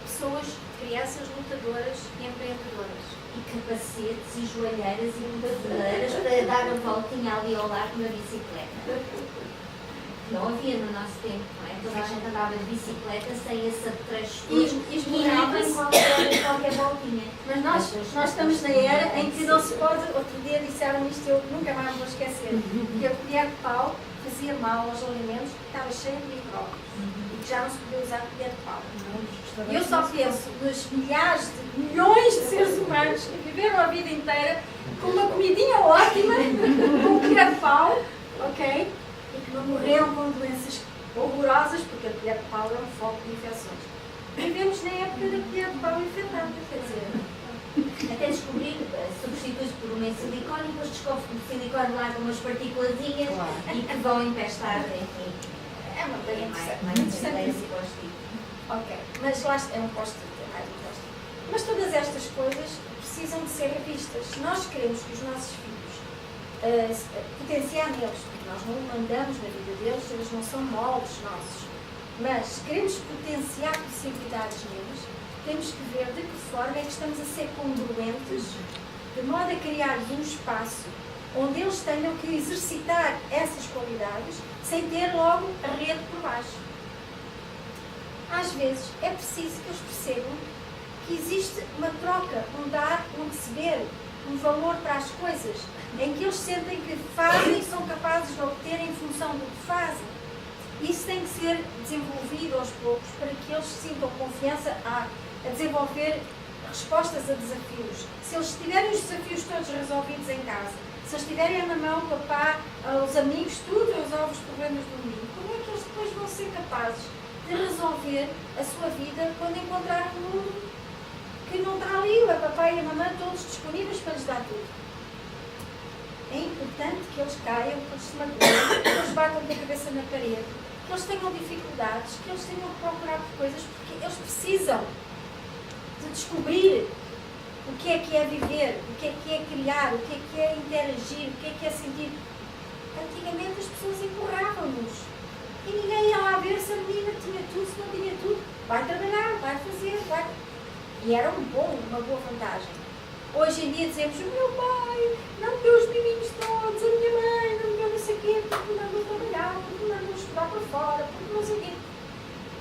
pessoas, crianças lutadoras e empreendedoras. E capacetes e joelheiras e mudadeiras para dar a voltinha ali ao lado na bicicleta. Não havia no nosso tempo, não é? Toda a gente andava de bicicleta sem esse trecho E esmurrava-se qualquer voltinha. Mas nós estamos na era em que não se pode. Outro dia disseram isto, eu nunca mais vou esquecer, que a colher de pau fazia mal aos alimentos porque estava cheio de micróbios e que já não se podia usar colher de pau. E eu só penso nos milhões de seres humanos que viveram a vida inteira com uma comidinha ótima, com colher de pau, ok? E que não morreram com doenças horrorosas porque a colher de pau é um foco de infecções. Vivemos na época da colher de pau infectada, quer dizer, Até descobrir, substitui-se por uma em silicone e depois descobre que o silicone larga umas partículazinhas e que vão empestar, enfim. É uma coisa mais interessante. Ok, mas lá é um post-it, é mais um post-it. Mas todas estas coisas precisam de ser revistas. Se nós queremos que os nossos filhos potenciar neles, porque nós não mandamos na vida deles, eles não são moldes nossos, mas se queremos potenciar possibilidades neles, temos que ver de que forma é que estamos a ser congruentes, de modo a criar um espaço onde eles tenham que exercitar essas qualidades sem ter logo a rede por baixo. Às vezes é preciso que eles percebam que existe uma troca, um dar, um receber, um valor para as coisas, em que eles sentem que fazem e são capazes de obter em função do que fazem. Isso tem que ser desenvolvido aos poucos para que eles sintam confiança a desenvolver respostas a desafios. Se eles tiverem os desafios todos resolvidos em casa, se eles tiverem na mão o papá, os amigos, tudo resolve os problemas do domingo, como é que eles depois vão ser capazes de resolver a sua vida quando encontrar um mundo que não está ali, o papai e a mamãe todos disponíveis para lhes dar tudo? É importante que eles caiam, que eles se magoem, que eles batam com a cabeça na parede, que eles tenham dificuldades, que eles tenham que procurar por coisas, porque eles precisam de descobrir o que é viver, o que é criar, o que é interagir, o que é sentir. Antigamente as pessoas empurravam-nos e ninguém ia lá ver se a menina tinha tudo, se não tinha tudo. Vai trabalhar, vai fazer, vai. E era uma boa vantagem. Hoje em dia dizemos, o meu pai não me deu os miminhos todos, a minha mãe não me deu não sei o quê, porque me mandou trabalhar, porque me mandou estudar para fora, porque não sei o quê.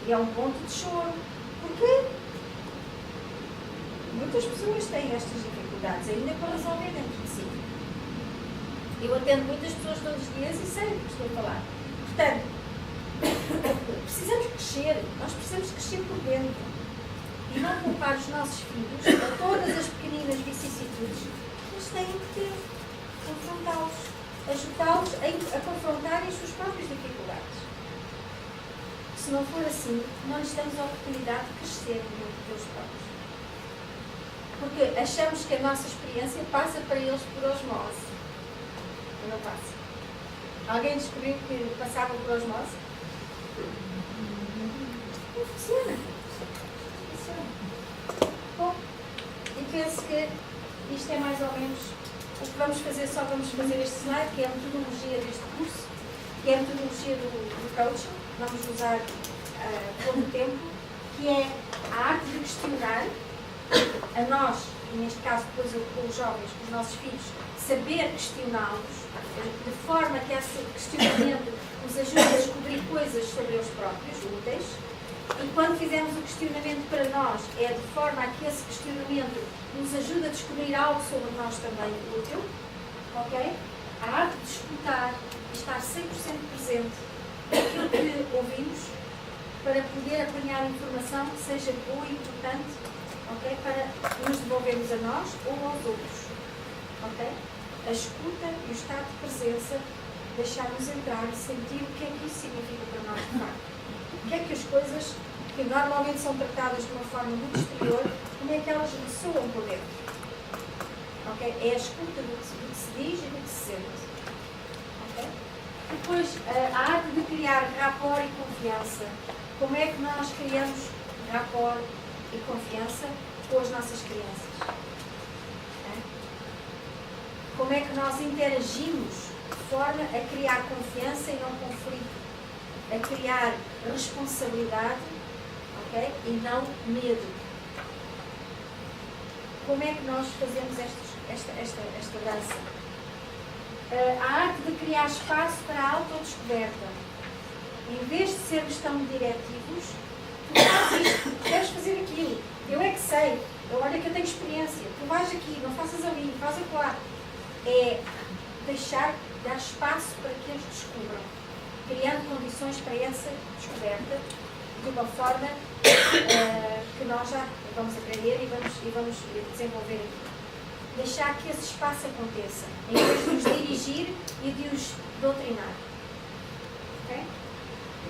E é um ponto de choro. Porquê? Muitas pessoas têm estas dificuldades ainda para resolver dentro de si. Eu atendo muitas pessoas todos os dias e sei do que estou a falar. Portanto, precisamos crescer, nós precisamos crescer por dentro. E não culpar os nossos filhos a todas as pequeninas vicissitudes que eles têm que ter. Confrontá-los. Ajudá-los a confrontarem as suas próprias dificuldades. Se não for assim, não lhes damos a oportunidade de crescer dentro deles próprios. Porque achamos que a nossa experiência passa para eles por osmose. Não passa. Alguém descobriu que passava por osmose? Não funciona. Bom, e penso que isto é mais ou menos o que vamos fazer, só vamos fazer este slide, que é a metodologia deste curso, que é a metodologia do coaching, vamos usar todo o tempo, que é a arte de questionar, a nós, e neste caso depois com os jovens, com os nossos filhos, saber questioná-los, de forma que esse questionamento nos ajude a descobrir coisas sobre eles próprios, úteis. E quando fizermos o questionamento para nós, é de forma a que esse questionamento nos ajude a descobrir algo sobre nós também útil, ok? A arte de escutar e estar 100% presente naquilo que ouvimos, para poder apanhar informação que seja boa e importante, ok? Para nos devolvermos a nós ou aos outros, ok? A escuta e o estado de presença, deixar-nos entrar e sentir o que é que isso significa para nós de facto. O que é que as coisas que normalmente são tratadas de uma forma muito exterior, como é que elas ressoam por dentro? Okay? É a escuta do que se diz e do que se sente. Okay? Depois, a arte de criar rapport e confiança. Como é que nós criamos rapport e confiança com as nossas crianças? Okay? Como é que nós interagimos de forma a criar confiança e não conflito? A criar responsabilidade, okay? E não medo. Como é que nós fazemos esta dança? A arte de criar espaço para a autodescoberta. Em vez de sermos tão diretivos, tu fazes isto, tu deves fazer aquilo. Eu é que sei, olha que eu tenho experiência. Tu vais aqui, não faças ali, faz acolá. É deixar, dar espaço para que eles descubram, criando condições para essa descoberta de uma forma que nós já vamos aprender e vamos desenvolver aqui. Deixar que esse espaço aconteça, em vez de os dirigir e de os doutrinar. Okay?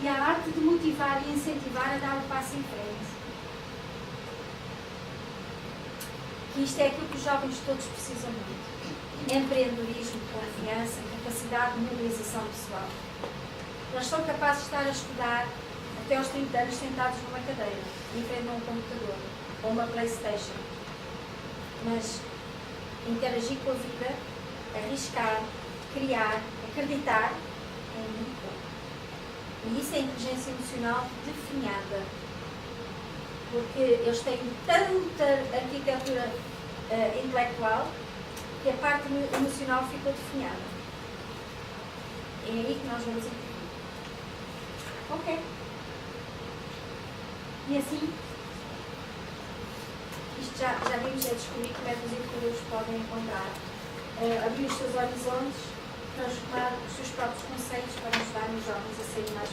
E a arte de motivar e incentivar a dar o passo em frente. que isto é aquilo que os jovens todos precisam muito. Empreendedorismo, confiança, capacidade de mobilização pessoal. Eles são capazes de estar a estudar até aos 30 anos sentados numa cadeira, em frente a um computador ou uma Playstation. Mas interagir com a vida, arriscar, criar, acreditar é muito bom. E isso é inteligência emocional definhada. Porque eles têm tanta arquitetura intelectual que a parte emocional ficou definhada. É aí que nós vamos intervir. Ok. E assim, isto já vimos, é descobrir como é que os educadores podem encontrar, abrir os seus horizontes, transformar os seus próprios conceitos para ajudar os jovens a serem mais